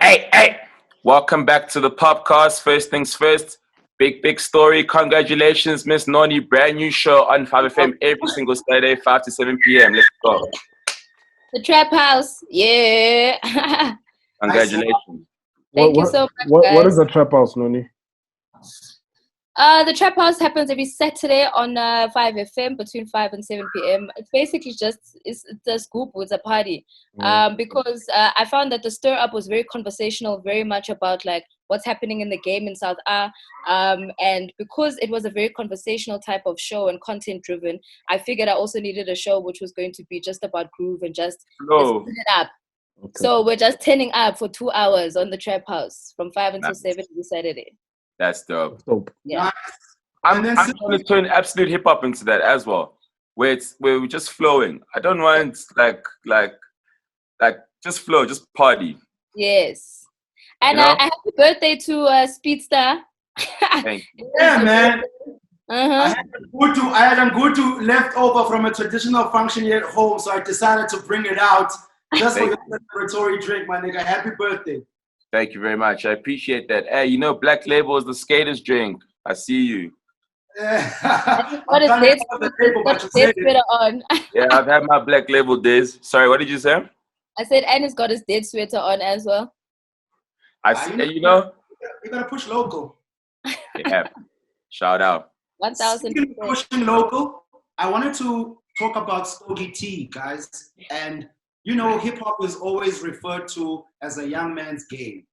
Hey. Welcome back to the POPcast. First things first, big story. Congratulations, Miss Noni. Brand new show on 5FM every single Saturday, 5 to 7 p.m. Let's go. The Trap House. Yeah. Congratulations. Thank you so much, guys. What is the Trap House, Noni? The Trap House happens every Saturday on 5FM between 5 and 7 p.m. It's basically it's a scoop with a party. Because I found that the stir up was very conversational, very much about like what's happening in the game in South A. And because it was a very conversational type of show and content driven, I figured I also needed a show which was going to be just about groove and just put it up. Okay. So we're just turning up for 2 hours on the Trap House from 5 until 7 every Saturday. That's dope. Yeah. I'm trying to turn absolute hip hop into that as well, where we're just flowing. I don't want like just flow, just party. Yes. And happy birthday to Speedsta. Thank you. Yeah, man. I had a Gutu left over from a traditional function here at home, so I decided to bring it out just for your celebratory drink, my nigga. Happy birthday. Thank you very much. I appreciate that. Hey, Black Label is the skaters drink. I see you. What is this? On. Yeah, I've had my Black Label days. Sorry, what did you say? I said, and he's got his dead sweater on as well. I see. You gotta push local. Yeah. Shout out. 1,000. Pushing local. I wanted to talk about Stogie T, guys, and. Hip-hop is always referred to as a young man's game.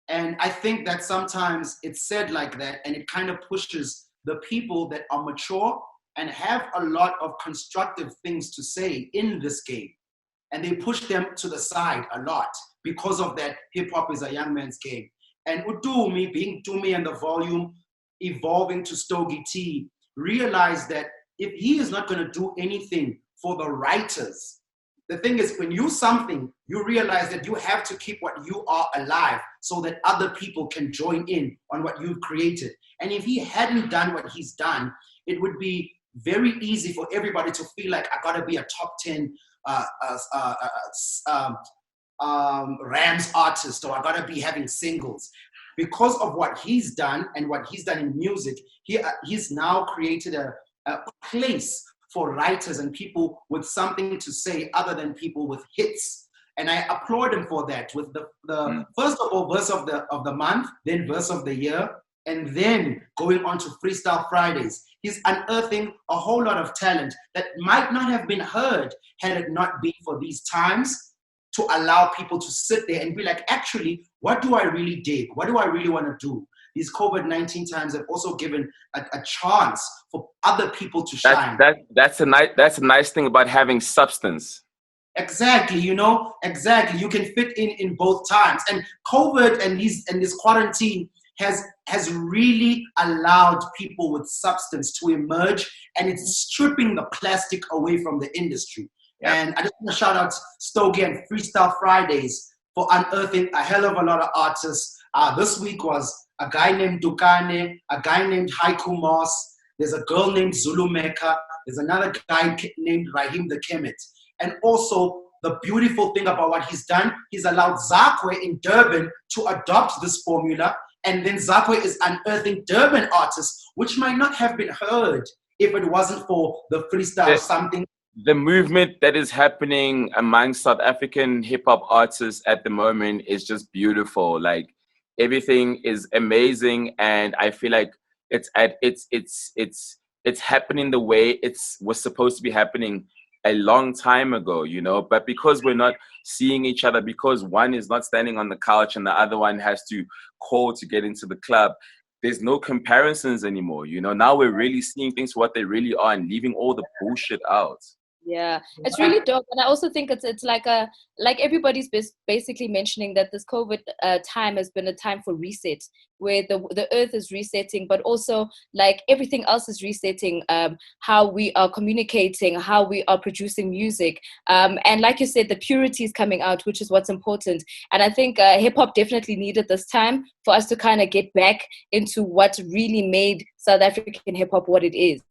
And I think that sometimes it's said like that, and it kind of pushes the people that are mature and have a lot of constructive things to say in this game. And they push them to the side a lot because of that hip-hop is a young man's game. And Udumi, being Dumi and the volume, evolving to Stogie T, realized that if he is not going to do anything for the writers, the thing is, when you something, you realize that you have to keep what you are alive so that other people can join in on what you've created. And if he hadn't done what he's done, it would be very easy for everybody to feel like I gotta be a top 10 Rams artist, or I gotta be having singles. Because of what he's done and what he's done in music, he's now created a place for writers and people with something to say other than people with hits. And I applaud him for that, with the first of all, verse of the month, then verse of the year, and then going on to Freestyle Fridays. He's unearthing a whole lot of talent that might not have been heard had it not been for these times, to allow people to sit there and be like, actually, what do I really dig? What do I really want to do? These COVID-19 times have also given a chance for other people to shine. That's a nice thing about having substance. Exactly, exactly. You can fit in both times. And COVID and this quarantine has really allowed people with substance to emerge, and it's stripping the plastic away from the industry. Yeah. And I just want to shout out Stogie and Freestyle Fridays for unearthing a hell of a lot of artists. This week was a guy named Dukane, a guy named Haiku Moss, there's a girl named Zulu Mecca, there's another guy named Rahim the Kemet. And also, the beautiful thing about what he's done, he's allowed Zakwe in Durban to adopt this formula, and then Zakwe is unearthing Durban artists, which might not have been heard if it wasn't for the freestyle something. The movement that is happening among South African hip-hop artists at the moment is just beautiful. Like, everything is amazing, and I feel like it's happening the way it was supposed to be happening a long time ago, But because we're not seeing each other, because one is not standing on the couch and the other one has to call to get into the club, there's no comparisons anymore. Now we're really seeing things for what they really are and leaving all the bullshit out. Yeah, it's really dope. And I also think it's like everybody's basically mentioning that this COVID time has been a time for reset. where the earth is resetting, but also like everything else is resetting, how we are communicating, how we are producing music. And like you said, the purity is coming out, which is what's important. And I think hip hop definitely needed this time for us to kind of get back into what really made South African hip hop what it is.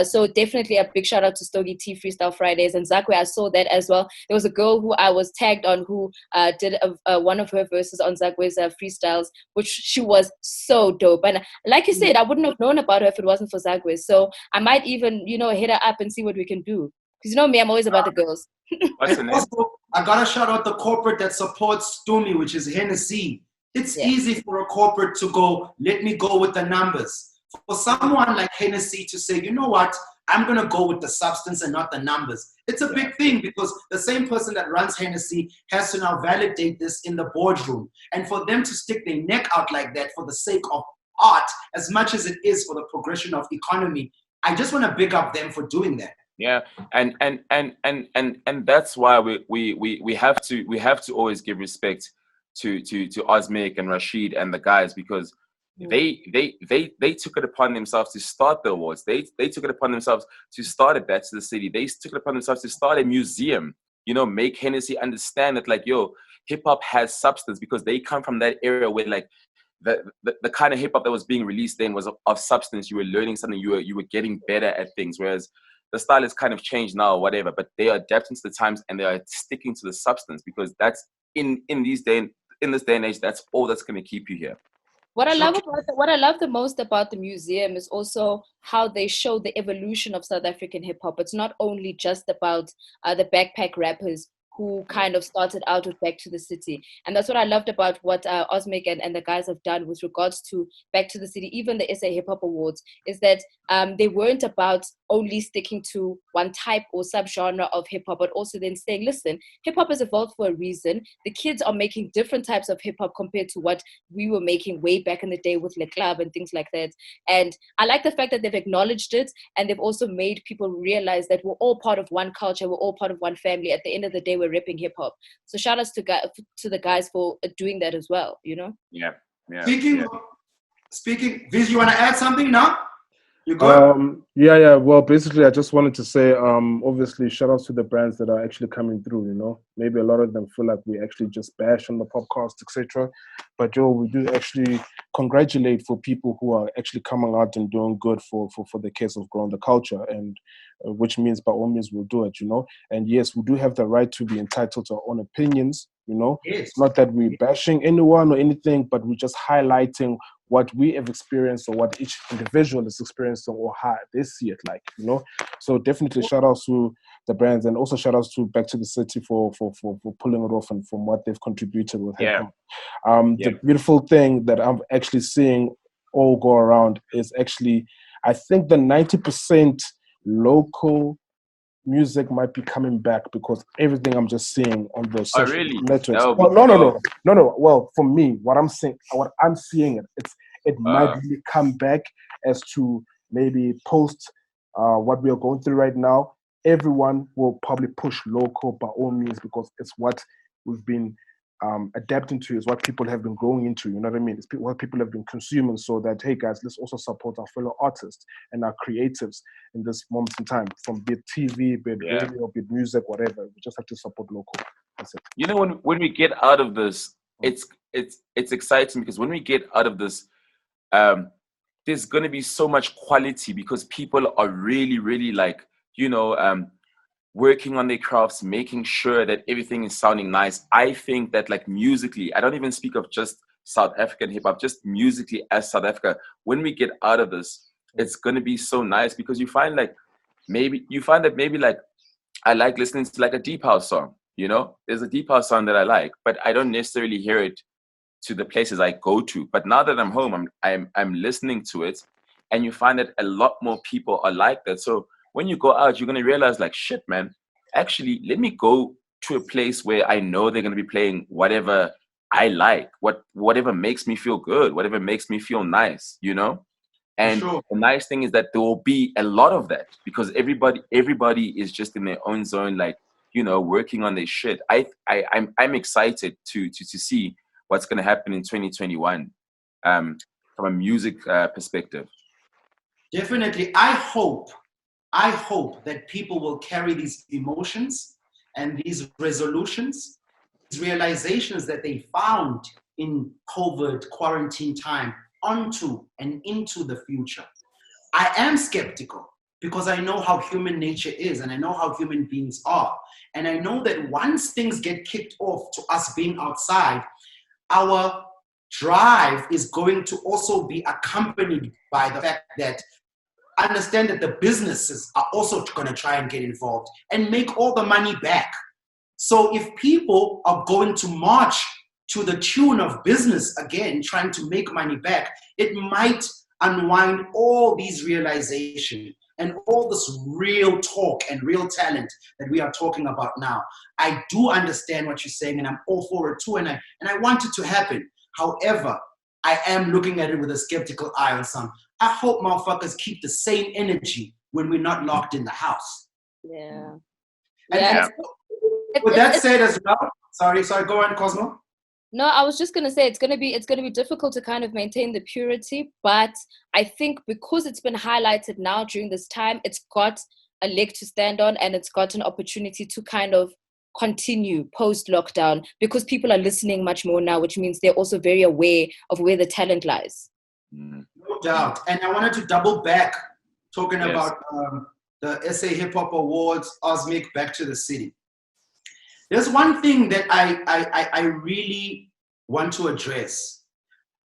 So definitely a big shout out to Stogie T Freestyle Fridays and Zakwe. I saw that as well. There was a girl who I was tagged on who did one of her verses on Zakwe's freestyles, which she was so dope. And like you said, I wouldn't have known about her if it wasn't for Zakwe. So I might even, hit her up and see what we can do. Because me, I'm always about the girls. What's the name? Also, I gotta shout out the corporate that supports Stumi, which is Hennessy. It's easy for a corporate to go, let me go with the numbers. For someone like Hennessy to say, you know what, I'm going to go with the substance and not the numbers. It's a big thing because the same person that runs Hennessy has to now validate this in the boardroom. And for them to stick their neck out like that for the sake of art, as much as it is for the progression of economy, I just want to big up them for doing that. Yeah, and that's why we have to always give respect to Osmic and Rashid and the guys, because they took it upon themselves to start the awards. They took it upon themselves to start it back to the city. They took it upon themselves to start a museum. Make Hennessy understand that like, hip hop has substance, because they come from that era where like the kind of hip hop that was being released then was of substance. You were learning something. You were getting better at things. Whereas the style has kind of changed now, or whatever. But they are adapting to the times and they are sticking to the substance, because that's in this day and age, that's all that's going to keep you here. What I love the most about the museum is also how they show the evolution of South African hip hop. It's not only just about the backpack rappers who kind of started out with Back to the City. And that's what I loved about what Osmic and the guys have done with regards to Back to the City, even the SA Hip Hop Awards, is that they weren't about only sticking to one type or subgenre of hip hop, but also then saying, listen, hip hop has evolved for a reason. The kids are making different types of hip hop compared to what we were making way back in the day with Le Club and things like that. And I like the fact that they've acknowledged it, and they've also made people realize that we're all part of one culture, we're all part of one family. At the end of the day, we're ripping hip hop. So shout outs to the guys for doing that as well, Yeah. Speaking, Viz, you want to add something now? You good? Yeah. Well, basically, I just wanted to say, obviously, shout outs to the brands that are actually coming through. Maybe a lot of them feel like we actually just bash on the podcast, etc. But we do actually congratulate for people who are actually coming out and doing good for the case of growing the culture, and which means by all means we'll do it. And yes, we do have the right to be entitled to our own opinions. Yes. It's not that we're bashing anyone or anything, but we're just highlighting what we have experienced or what each individual is experiencing or how they see it like, So definitely shout outs to the brands, and also shout outs to Back to the City for pulling it off and from what they've contributed with hip hop. The beautiful thing that I'm actually seeing all go around is actually, I think the 90% local music might be coming back, because everything I'm just seeing on the social networks. No. Well, for me, what I'm seeing, it might really come back as to maybe post what we are going through right now. Everyone will probably push local by all means, because it's what we've been adapting to, is what people have been growing into, you know what I mean? It's what people have been consuming, so that, hey guys, let's also support our fellow artists and our creatives in this moment in time, from be it TV, be it radio, be it music, whatever. We just have to support local. That's it. When we get out of this, it's exciting, because when we get out of this, there's going to be so much quality, because people are really, really like, working on their crafts, making sure that everything is sounding nice. I think that like musically, I don't even speak of just South African hip hop, just musically as South Africa, when we get out of this, it's going to be so nice, because you find that maybe like I like listening to like a deep house song, there's a deep house song that I like, but I don't necessarily hear it to the places I go to. But now that I'm home, I'm listening to it, and you find that a lot more people are like that. So when you go out, you're going to realize like, shit, man, actually, let me go to a place where I know they're going to be playing whatever I like, whatever makes me feel good, whatever makes me feel nice, And the nice thing is that there will be a lot of that, because everybody is just in their own zone, like, working on their shit. I'm excited to see what's going to happen in 2021. from a music perspective? Definitely. I hope that people will carry these emotions and these resolutions, these realizations that they found in COVID quarantine time onto and into the future. I am skeptical because I know how human nature is and I know how human beings are. And I know that once things get kicked off to us being outside, our drive is going to also be accompanied by the fact that understand that the businesses are also going to try and get involved and make all the money back. So if people are going to march to the tune of business again, trying to make money back, it might unwind all these realizations and all this real talk and real talent that we are talking about now. I do understand what you're saying and I'm all for it too, and I want it to happen. However, I am looking at it with a skeptical eye on some. I hope motherfuckers keep the same energy when we're not locked in the house. Yeah. And with that said as well, sorry, go on, Cosmo. No, I was just gonna say it's gonna be difficult to kind of maintain the purity, but I think because it's been highlighted now during this time, it's got a leg to stand on and it's got an opportunity to kind of continue post-lockdown because people are listening much more now, which means they're also very aware of where the talent lies. No doubt. And I wanted to double back talking about the SA Hip Hop Awards, Osmic, Back to the City. There's one thing that I really want to address.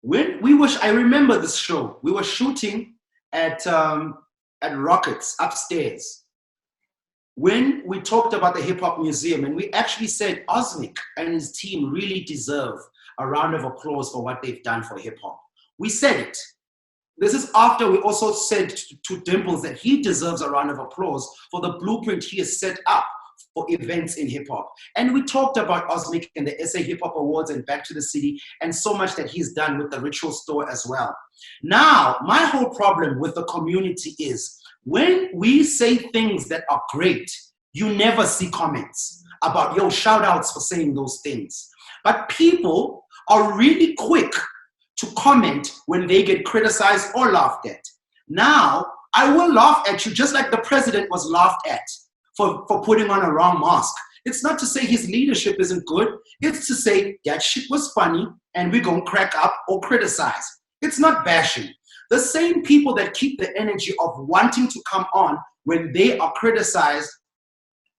I remember this show. We were shooting at Rockets upstairs. When we talked about the Hip Hop Museum, and we actually said Osmic and his team really deserve a round of applause for what they've done for hip hop. We said it. This is after we also said to Dimples that he deserves a round of applause for the blueprint he has set up for events in hip hop. And we talked about Osmic and the SA Hip Hop Awards and Back to the City and so much that he's done with the Ritual Store as well. Now, my whole problem with the community is when we say things that are great, you never see comments about, yo, shout outs for saying those things. But people are really quick to comment when they get criticized or laughed at. Now, I will laugh at you just like the president was laughed at for putting on a wrong mask. It's not to say his leadership isn't good. It's to say that shit was funny and we're going to crack up or criticize. It's not bashing. The same people that keep the energy of wanting to come on when they are criticized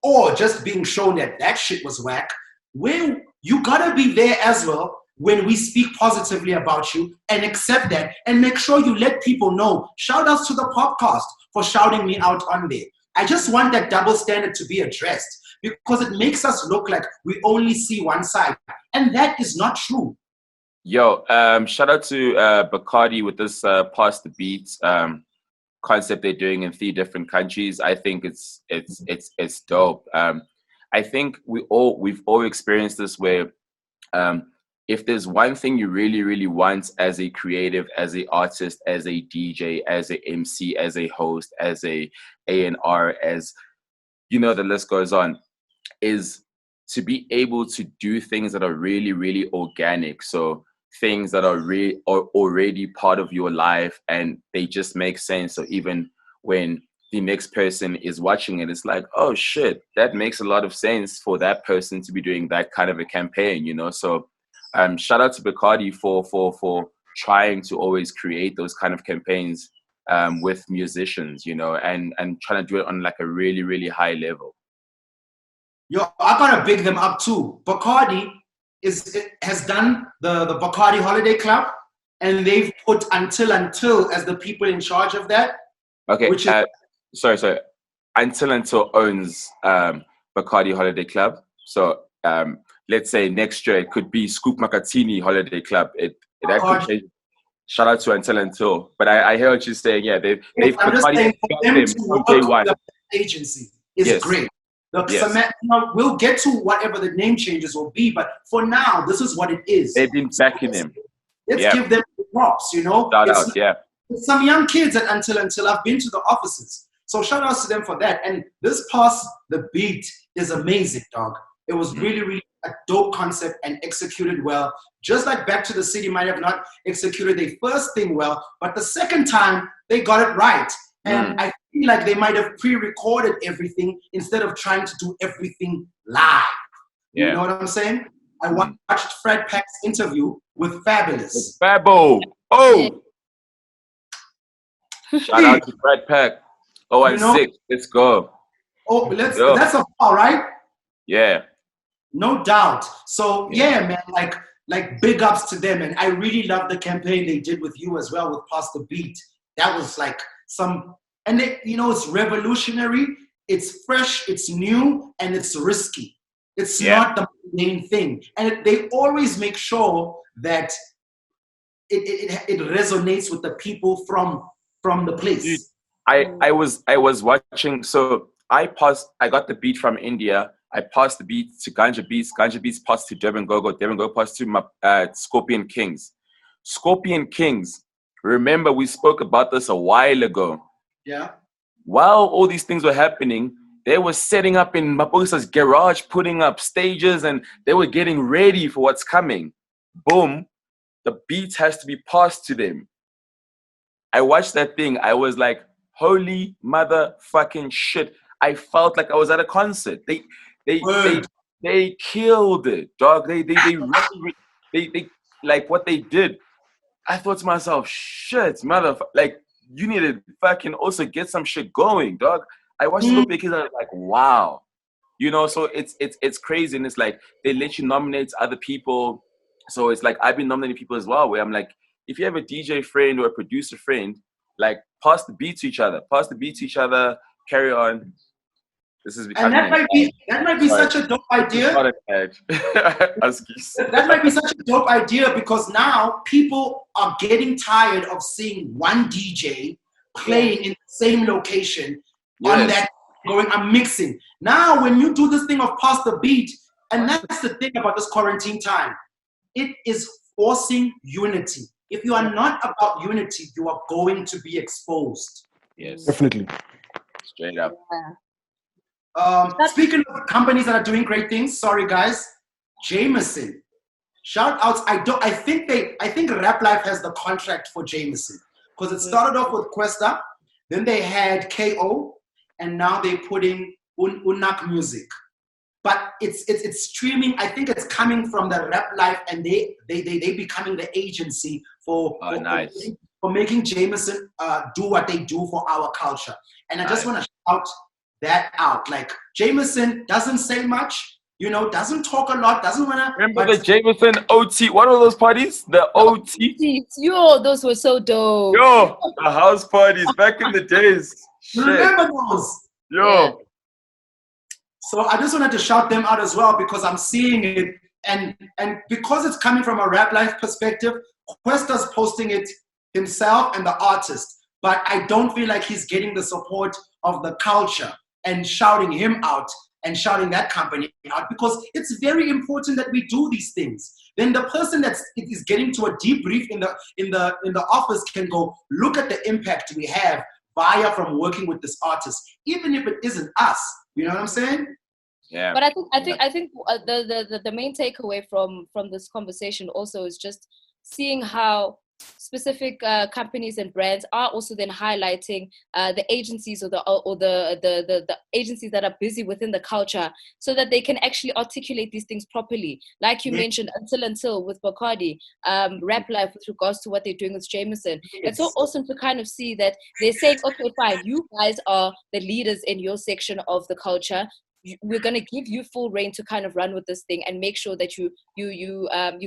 or just being shown that shit was whack, well, you gotta be there as well when we speak positively about you and accept that and make sure you let people know. Shout outs to the POPcast for shouting me out on there. I just want that double standard to be addressed because it makes us look like we only see one side. And that is not true. Yo, shout out to Bacardi with this Pass the Beat concept they're doing in 3 different countries. I think it's dope. I think we've all experienced this where if there's one thing you really, really want as a creative, as a artist, as a DJ, as a MC, as a host, as a A&R, as you know, the list goes on, is to be able to do things that are really, really organic. So things that are already part of your life and they just make sense. So even when the next person is watching it, it's like, oh shit, that makes a lot of sense for that person to be doing that kind of a campaign, you know? So shout out to Bacardi for trying to always create those kind of campaigns with musicians, you know, and trying to do it on like a really, really high level. Yo, I gotta big them up too. Bacardi has done the Bacardi Holiday Club, and they've put Until as the people in charge of that. Okay, which is, sorry. Until owns Bacardi Holiday Club. So let's say next year it could be Scoop Makhathini Holiday Club. It could change. Shout out to Until. But I hear what you're saying. Yeah, they've Bacardi from day one. The agency is great. Look, we'll get to whatever the name changes will be, but for now, this is what it is. They've been backing him. Let's give them the props, you know. Shout out, It's some young kids at Until. I've been to the offices. So shout outs to them for that. And this Pass the Beat is amazing, dog. It was really, really a dope concept and executed well. Just like Back to the City might have not executed their first thing well, but the second time they got it right. And I feel like they might have pre-recorded everything instead of trying to do everything live. Yeah. You know what I'm saying? I watched Fred Pack's interview with Fabulous. Fabo. Oh! Shout out to Fred Pack. Oh, and 6. Let's go. Oh, that's a foul, right? Yeah. No doubt. So yeah, man, like big ups to them. And I really love the campaign they did with you as well with Pass the Beat. That was like and it's revolutionary, it's fresh, it's new, and it's risky. It's not the main thing. And they always make sure that it resonates with the people from the place. Dude, I was watching, so I got the beat from India. I passed the beat to Ganja Beats. Ganja Beats passed to Durban Go-Go. Durban Go passed to Scorpion Kings. Scorpion Kings, remember we spoke about this a while ago. Yeah. While all these things were happening, they were setting up in Maposa's garage, putting up stages, and they were getting ready for what's coming. Boom, the beat has to be passed to them. I watched that thing. I was like, holy motherfucking shit. I felt like I was at a concert. They killed it, dog. They like what they did. I thought to myself, shit, motherfucker, like you need to fucking also get some shit going, dog. I watched it because I was like, wow. So it's crazy, and it's like they let you nominate other people. So it's like I've been nominating people as well, where I'm like, if you have a DJ friend or a producer friend, like pass the beat to each other, carry on. This is becoming that might be such a dope idea. That might be such a dope idea because now people are getting tired of seeing one DJ playing in the same location on that I'm mixing. Now when you do this thing of pass the beat, and that's the thing about this quarantine time, it is forcing unity. If you are not about unity, you are going to be exposed. Yes. Definitely. Straight up. Speaking of companies that are doing great things, sorry guys, Jameson. Shout outs. I think Rap Life has the contract for Jameson because it started off with Questa, then they had KO, and now they're putting Unak Music. But it's streaming. I think it's coming from the Rap Life, and they becoming the agency for making Jameson do what they do for our culture. And I just want to shout that out. Like Jameson doesn't say much, doesn't talk a lot, doesn't want to. Remember the Jameson OT? What are those parties? The OT. Yo, those were so dope. Yo, the house parties back in the days. Remember those? Yo. Yeah. So I just wanted to shout them out as well because I'm seeing it, and because it's coming from a Rap Life perspective, Questa's posting it himself and the artist, but I don't feel like he's getting the support of the culture and shouting him out and shouting that company out because it's very important that we do these things. Then the person that is getting to a debrief in the office can go look at the impact we have from working with this artist, even if it isn't us. You know what I'm saying? Yeah. But I think the main takeaway from this conversation also is just seeing how specific companies and brands are also then highlighting the agencies or the agencies that are busy within the culture so that they can actually articulate these things properly. Like you mentioned, Until with Bacardi, Rap Life with regards to what they're doing with Jameson. It's so awesome to kind of see that they're saying, okay, fine, you guys are the leaders in your section of the culture. We're going to give you full reign to kind of run with this thing and make sure that you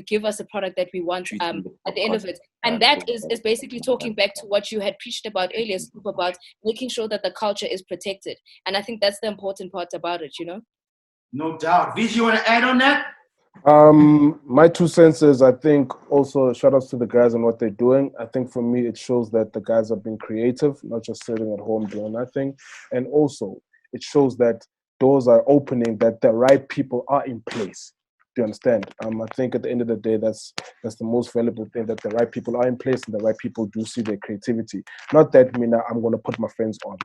give us a product that we want at the end of it. And that is basically talking back to what you had preached about earlier, Scoop, about making sure that the culture is protected. And I think that's the important part about it, No doubt. Viz, you want to add on that? My 2 cents is, I think also shout outs to the guys and what they're doing. I think for me, it shows that the guys are being creative, not just sitting at home doing nothing. And also it shows that doors are opening, that the right people are in place. Do you understand? I think at the end of the day, that's the most valuable thing, that the right people are in place and the right people do see their creativity. Not that I'm going to put my friends on.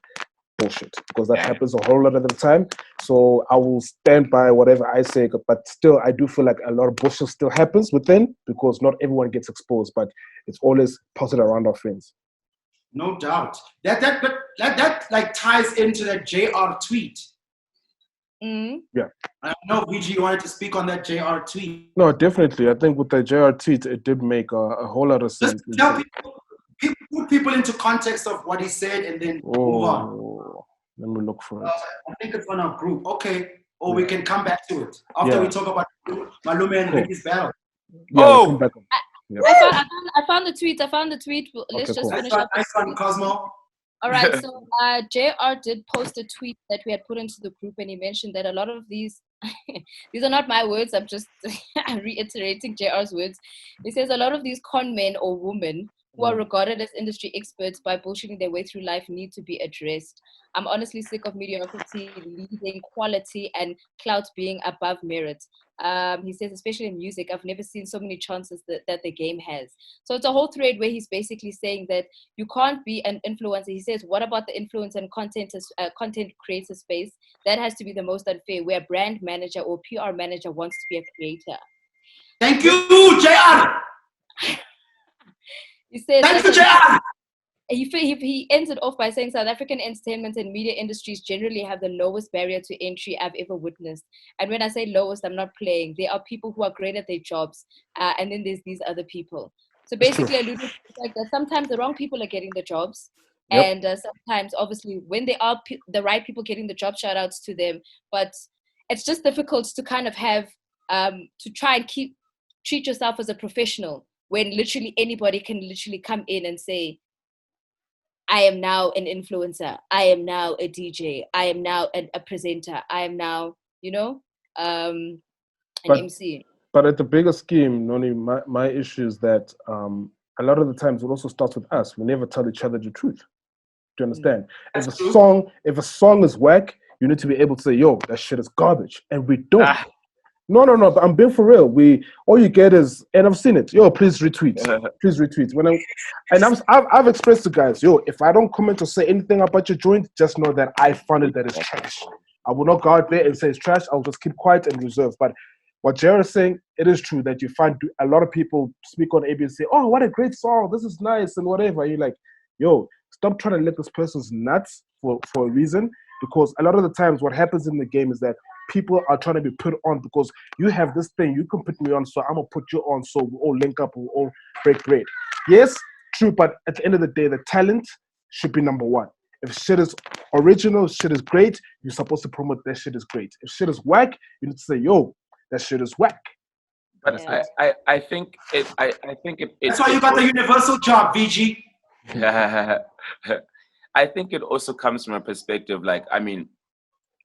bullshit, because that happens a whole lot of the time. So I will stand by whatever I say, but still, I do feel like a lot of bullshit still happens within, because not everyone gets exposed, but it's always posted around our friends. No doubt. That like ties into that JR tweet. Yeah. I know, VG, you wanted to speak on that JR tweet. No, definitely. I think with the JR tweet, it did make a whole lot of sense. Just tell put people into context of what he said and then move on. Let me look for it. I think it's on our group. Okay. Or we can come back to it after we talk about Malume and Ricky's battle. Yeah, come back. I found the tweet. Let's just finish up. Nice one, Cosmo. All right, so JR did post a tweet that we had put into the group, and he mentioned that a lot of these are not my words, I'm just reiterating JR's words. He says a lot of these con men or women who are regarded as industry experts by bullshitting their way through life need to be addressed. I'm honestly sick of mediocrity leading quality and clout being above merit. He says, especially in music, I've never seen so many chances that the game has. So it's a whole thread where he's basically saying that you can't be an influencer. He says, what about the influence and content creator space? That has to be the most unfair, where a brand manager or PR manager wants to be a creator. Thank you, JR! He says, thank you, JR! He ends it off by saying South African entertainment and media industries generally have the lowest barrier to entry I've ever witnessed. And when I say lowest, I'm not playing. There are people who are great at their jobs, and then there's these other people. So basically, alluding to like that sometimes the wrong people are getting the jobs, and sometimes, obviously, when they are the right people getting the job, shout outs to them. But it's just difficult to kind of have to try and treat yourself as a professional when literally anybody can literally come in and say, I am now an influencer. I am now a DJ. I am now a presenter. I am now, an MC. But at the bigger scheme, Noni, my issue is that a lot of the times it also starts with us. We never tell each other the truth. Do you understand? If a song is whack, you need to be able to say, yo, that shit is garbage. And we don't. No, but I'm being for real. All you get is, and I've seen it. Yo, please retweet. Please retweet. I've expressed to guys, yo, if I don't comment or say anything about your joint, just know that I found it that it's trash. I will not go out there and say it's trash. I'll just keep quiet and reserve. But what Jared is saying, it is true that you find a lot of people speak on AB and say, oh, what a great song. This is nice and whatever. You're like, yo, stop trying to let this person's nuts for a reason. Because a lot of the times what happens in the game is that people are trying to be put on because you have this thing, you can put me on, so I'm going to put you on, so we'll all link up, we'll all break bread. Yes, true, but at the end of the day, the talent should be number one. If shit is original, shit is great, you're supposed to promote that shit is great. If shit is whack, you need to say, yo, that shit is whack. But I think it. That's why you got the universal job, VG. I think it also comes from a perspective, like, I mean,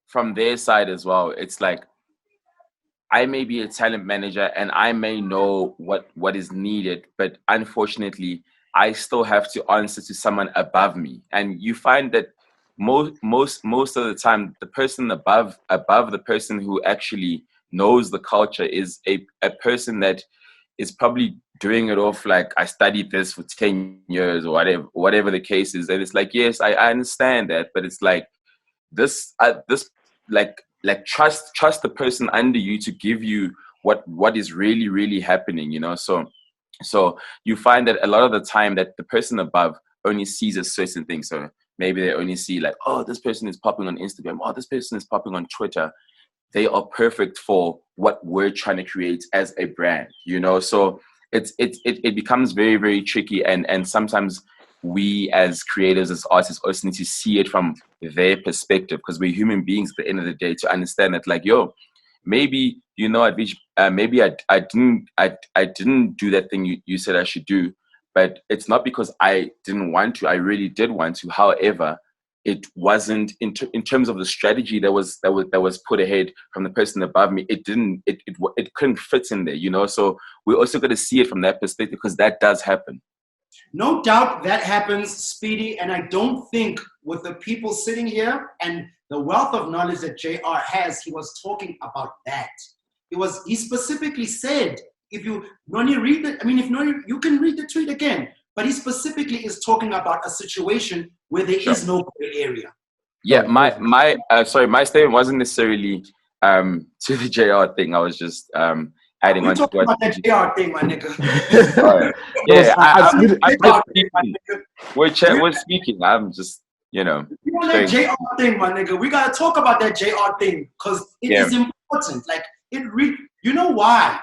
from their side as well. It's like, I may be a talent manager and I may know what is needed, but unfortunately, I still have to answer to someone above me. And you find that most of the time, the person above the person who actually knows the culture is a person that is probably doing it off like, I studied this for 10 years or whatever the case is. And it's like, yes, I understand that, but it's like this trust the person under you to give you what is really, really happening, you know? So you find that a lot of the time that the person above only sees a certain thing. So maybe they only see like, oh, this person is popping on Instagram. Oh, this person is popping on Twitter. They are perfect for what we're trying to create as a brand, you know? So it becomes very, very tricky. And sometimes we as creators, as artists, also need to see it from their perspective, because we're human beings at the end of the day, to understand that, like, yo, maybe, you know, maybe I didn't do that thing you said I should do, but it's not because I didn't want to. I really did want to. However, it wasn't in terms of the strategy that was put ahead from the person above me. It couldn't fit in there, you know. So we also got to see it from that perspective, because that does happen. No doubt that happens, Speedy, and I don't think with the people sitting here and the wealth of knowledge that JR has, he was talking about that. He specifically said, if you read it, you can read the tweet again, but he specifically is talking about a situation where there is no gray area. Yeah, my statement wasn't necessarily to the JR thing. I was just adding on to talking what about that JR thing, my nigga. We're speaking. I'm just, that JR thing, my nigga. We gotta talk about that JR thing because it is important. Like you know why?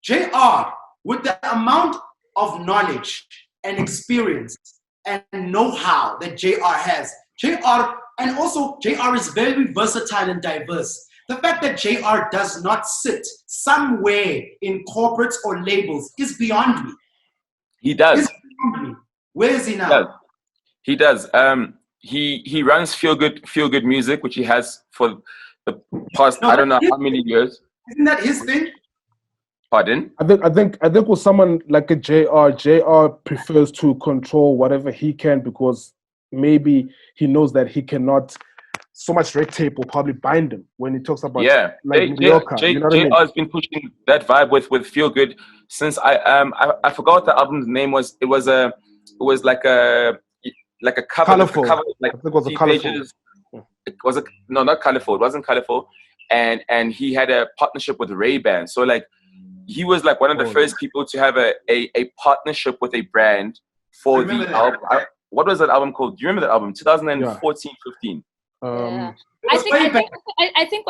JR, with the amount of knowledge and experience and know-how that JR has, and also JR is very versatile and diverse. The fact that JR does not sit somewhere in corporates or labels is beyond me. He does. Where is he now? He does. He runs feel good music, which he has for the past I don't know how many years. Isn't that his thing? Pardon? I think with someone like a JR prefers to control whatever he can because maybe he knows that he cannot. So much red tape will probably bind him when he talks about mediocre. You know what I mean? has been pushing that vibe with feel good since I forgot what the album's name was. It was like a cover. Colorful. Cover, like I think it was a colorful. It was not colorful. It wasn't colorful, and he had a partnership with Ray-Ban. So like he was like one of the first people to have a partnership with a brand for the album. What was that album called? Do you remember that album? 2014-15. I think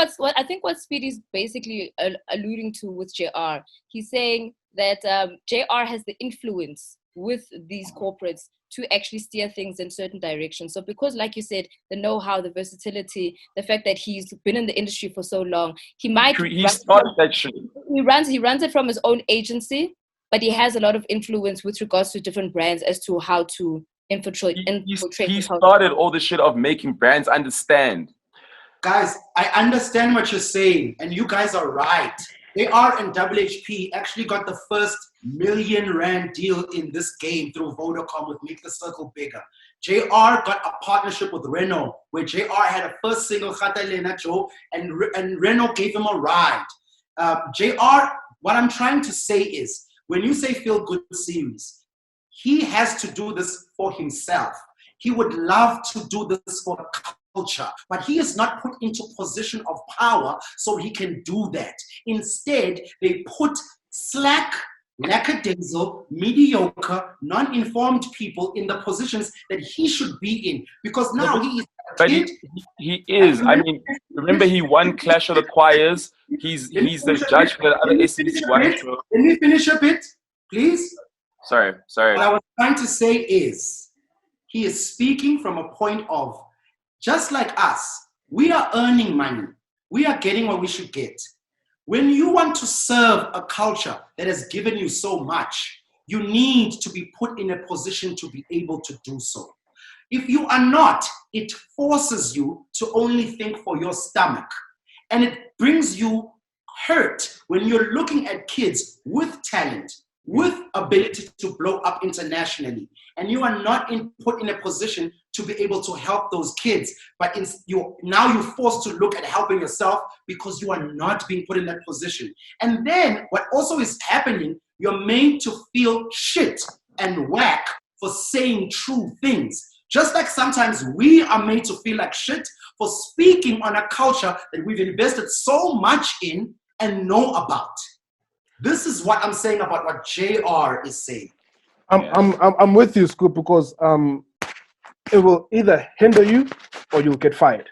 what Speedy's basically alluding to with JR, he's saying that JR has the influence with these corporates to actually steer things in certain directions. So because, like you said, the know-how, the versatility, the fact that he's been in the industry for so long, he started that shit. He runs it from his own agency, but he has a lot of influence with regards to different brands as to how to infiltrate. He started all the shit of making brands understand. Guys, I understand what you're saying, and you guys are right. AR and WHP actually got the first R1 million deal in this game through Vodacom with Make the Circle Bigger. JR got a partnership with Renault, where JR had a first single, Khatalena Joe, and Renault gave him a ride. JR, what I'm trying to say is, when you say Feel Good series, he has to do this for himself. He would love to do this for the culture, but he is not put into position of power so he can do that. Instead, they put slack, lackadaisical, mediocre, non-informed people in the positions that he should be in, because now he is. But he is. I mean, remember he won Clash of the Choirs. He's the judge for the other SCBC one. Let me finish a bit, please. Sorry. What I was trying to say is, he is speaking from a point of, just like us, we are earning money. We are getting what we should get. When you want to serve a culture that has given you so much, you need to be put in a position to be able to do so. If you are not, it forces you to only think for your stomach. And it brings you hurt when you're looking at kids with talent, with ability to blow up internationally, and you are not put in a position to be able to help those kids, but you're forced to look at helping yourself because you are not being put in that position. And then what also is happening, you're made to feel shit and whack for saying true things. Just like sometimes we are made to feel like shit for speaking on a culture that we've invested so much in and know about. This is what I'm saying about what JR is saying. I'm with you, Scoop, because it will either hinder you or you'll get fired.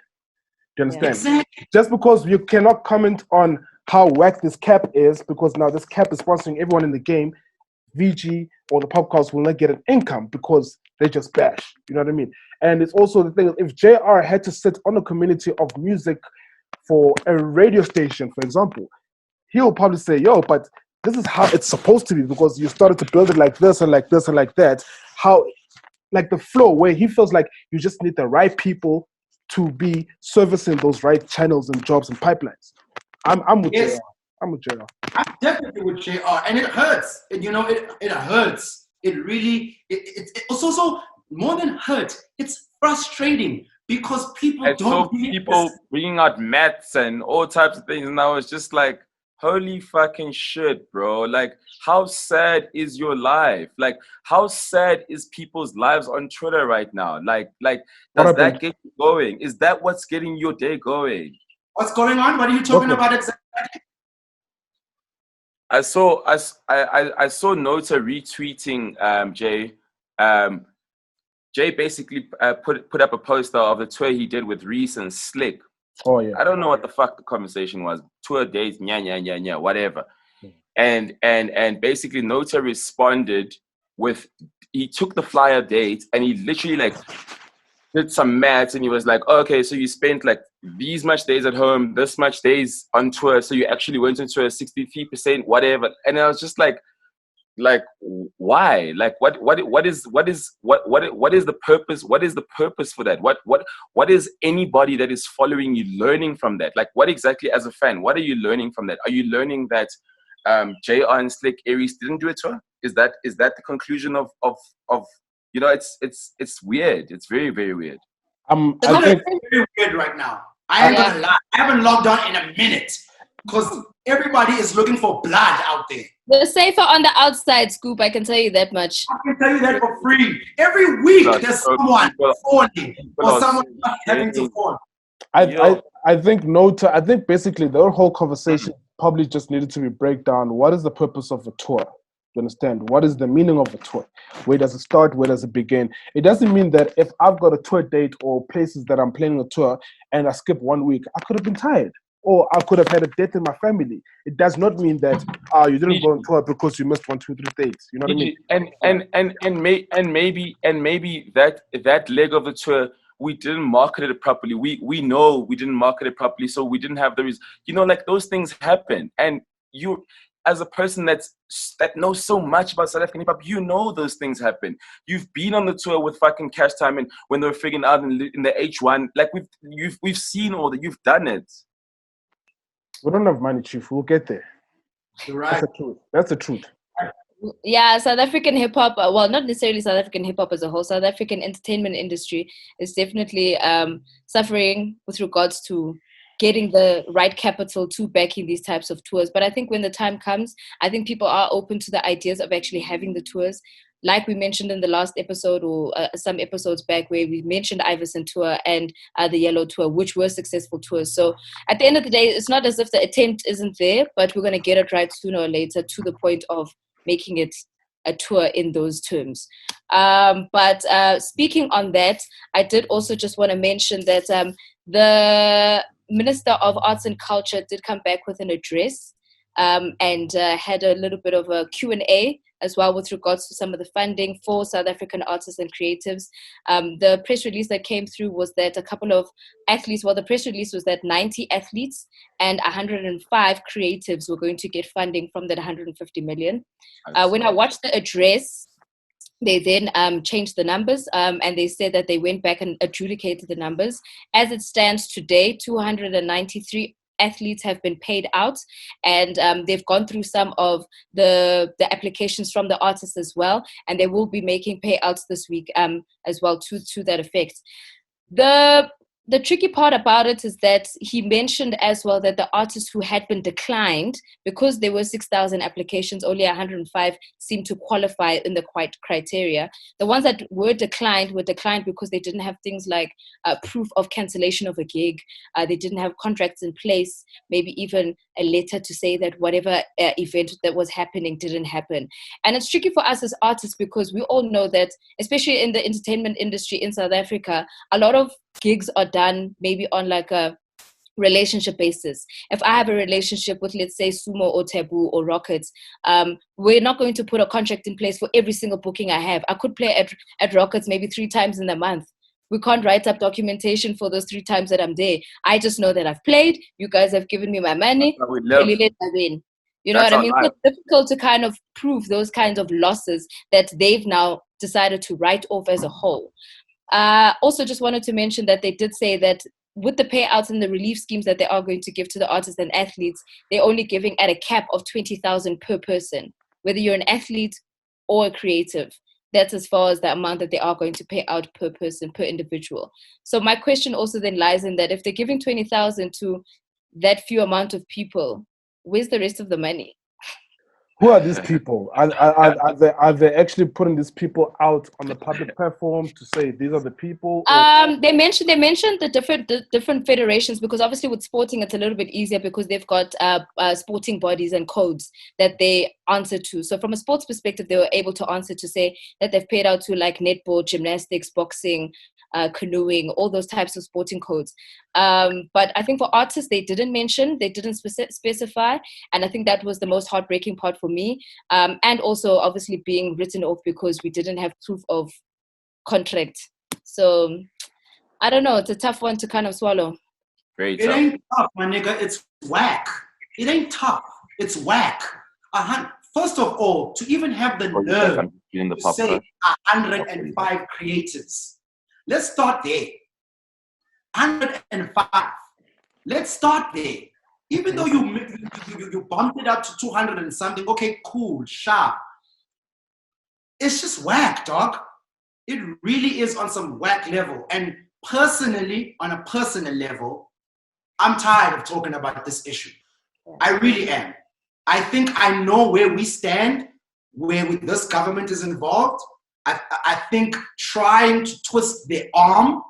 Do you understand? Exactly. Just because you cannot comment on how whack this cap is, because now this cap is sponsoring everyone in the game, VG or the POPcast will not get an income because they just bash. You know what I mean? And it's also the thing, if JR had to sit on a community of music for a radio station, for example, he'll probably say, yo, but this is how it's supposed to be because you started to build it like this and like this and like that. How, like the flow where he feels like you just need the right people to be servicing those right channels and jobs and pipelines. I'm with JR. I'm with JR. I'm definitely with JR. And it hurts. It hurts. It really, it's also more than hurt. It's frustrating because people people bringing out maths and all types of things. And I was just like, Holy fucking shit, bro. Like, how sad is your life? Like, how sad is people's lives on Twitter right now? Like, What does happened? that get you going? Is that what's getting your day going? What's going on? What are you talking Okay. about exactly? I saw Nota retweeting Jay. Jay basically put up a poster of the tour he did with Reese and Slick. Oh yeah. I don't know what the fuck the conversation was. Tour dates, whatever. And basically Nota responded with, he took the flyer date and he literally like did some maths and he was like, okay, so you spent like these much days at home, this much days on tour, so you actually went on tour 63%, whatever. And I was just like why? Like what is the purpose? What is the purpose for that? What is anybody that is following you learning from that? Like what exactly, as a fan, what are you learning from that? Are you learning that JR and Slick Aries didn't do a tour? Is that the conclusion of you know, it's weird. It's very, very weird. I think It's very weird right now. I ain't gonna lie. I haven't logged on in a minute because everybody is looking for blood out there. They're safer on the outside, Scoop. I can tell you that much. I can tell you that for free. Every week there's someone falling or someone not having to fall. I think Nota. I think basically the whole conversation probably just needed to be break down. What is the purpose of a tour? You understand? What is the meaning of a tour? Where does it start? Where does it begin? It doesn't mean that if I've got a tour date or places that I'm planning a tour and I skip 1 week, I could have been tired. Or I could have had a death in my family. It does not mean that you didn't go on tour because you missed 1, 2, 3 dates. You know what I mean? And maybe that leg of the tour, we didn't market it properly. We know we didn't market it properly, so we didn't have like those things happen. And you, as a person that knows so much about South African hip hop, you know those things happen. You've been on the tour with fucking Cash Time, and when they were figuring out in the H1, like we've seen all that. You've done it. We don't have money, Chief. We'll get there. You're right. That's the truth. Yeah, South African hip hop, well, not necessarily South African hip hop as a whole, South African entertainment industry is definitely suffering with regards to getting the right capital to backing these types of tours. But I think when the time comes, I think people are open to the ideas of actually having the tours. Like we mentioned in the last episode or some episodes back where we mentioned Iverson Tour and the Yellow Tour, which were successful tours. So at the end of the day, it's not as if the attempt isn't there, but we're going to get it right sooner or later to the point of making it a tour in those terms. But speaking on that, I did also just want to mention that the Minister of Arts and Culture did come back with an address and had a little bit of a Q&A as well with regards to some of the funding for South African artists and creatives. The press release that came through was that a couple of athletes, well, the press release was that 90 athletes and 105 creatives were going to get funding from that 150 million. When I watched the address, they then changed the numbers and they said that they went back and adjudicated the numbers. As it stands today, 293 athletes have been paid out, and they've gone through some of the applications from the artists as well, and they will be making payouts this week as well to that effect. The tricky part about it is that he mentioned as well that the artists who had been declined, because there were 6,000 applications, only 105 seemed to qualify in the criteria. The ones that were declined because they didn't have things like proof of cancellation of a gig. They didn't have contracts in place, maybe even a letter to say that whatever event that was happening didn't happen. And it's tricky for us as artists because we all know that, especially in the entertainment industry in South Africa, a lot of gigs are done maybe on like a relationship basis. If I have a relationship with, let's say, Sumo or Taboo or Rockets, we're not going to put a contract in place for every single booking I have. I could play at Rockets maybe 3 times in the month. We can't write up documentation for those 3 times that I'm there. I just know that I've played. You guys have given me my money. Really let I win. You know what I mean? So it's difficult to kind of prove those kinds of losses that they've now decided to write off as a whole. Also just wanted to mention that they did say that with the payouts and the relief schemes that they are going to give to the artists and athletes, they're only giving at a cap of 20,000 per person, whether you're an athlete or a creative. That's as far as the amount that they are going to pay out per person, per individual. So my question also then lies in that if they're giving 20,000 to that few amount of people, where's the rest of the money? Who are these people? Are they actually putting these people out on the public platform to say these are the people? They mentioned the different federations, because obviously with sporting it's a little bit easier because they've got sporting bodies and codes that they answer to. So from a sports perspective, they were able to answer to say that they've paid out to like netball, gymnastics, boxing, canoeing, all those types of sporting codes. But I think for artists, they didn't specify, and I think that was the most heartbreaking part for me. And also obviously being written off because we didn't have proof of contract. So I don't know, it's a tough one to kind of swallow. Very tough. It ain't tough, my nigga, it's whack. It ain't tough, it's whack. First of all, to even have the nerve to say 105 creators. Let's start there. 105. Let's start there. Even though you bumped it up to 200 and something, okay, cool, sharp. It's just whack, dog. It really is on some whack level. And personally, on a personal level, I'm tired of talking about this issue. I really am. I think I know where we stand, where this government is involved. I think trying to twist their arm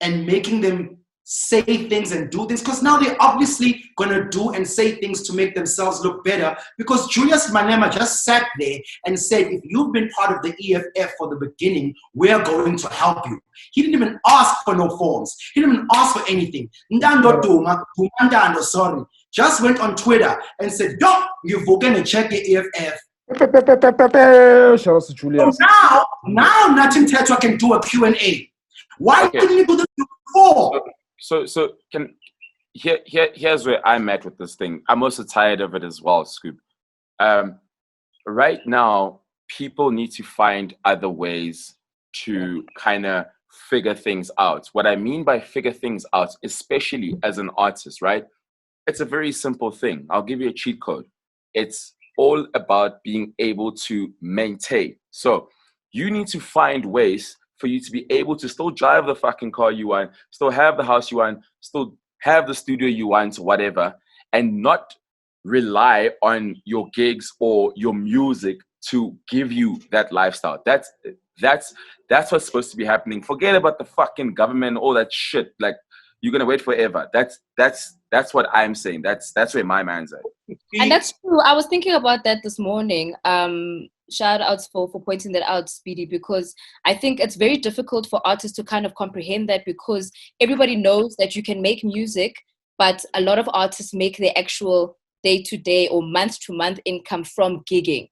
and making them say things and do things, because now they're obviously going to do and say things to make themselves look better, because Julius Malema just sat there and said, if you've been part of the EFF for the beginning, we're going to help you. He didn't even ask for no forms. He didn't even ask for anything. Ndando Duma, sorry, just went on Twitter and said, yo, you're going to check the EFF. Shout out to Julius. So now Natin Tetra can do a Q&A. Why couldn't you do this before? So here's where I'm at with this thing. I'm also tired of it as well, Scoop. Right now, people need to find other ways to kind of figure things out. What I mean by figure things out, especially as an artist, right? It's a very simple thing. I'll give you a cheat code. It's all about being able to maintain. So you need to find ways for you to be able to still drive the fucking car you want, still have the house you want, still have the studio you want, whatever, and not rely on your gigs or your music to give you that lifestyle. That's what's supposed to be happening. Forget about the fucking government, all that shit. Like, you're gonna wait forever. That's what I'm saying. That's where my mind's at. And that's true. I was thinking about that this morning. Shout outs for pointing that out, Speedy, because I think it's very difficult for artists to kind of comprehend that, because everybody knows that you can make music, but a lot of artists make their actual day-to-day or month-to-month income from gigging.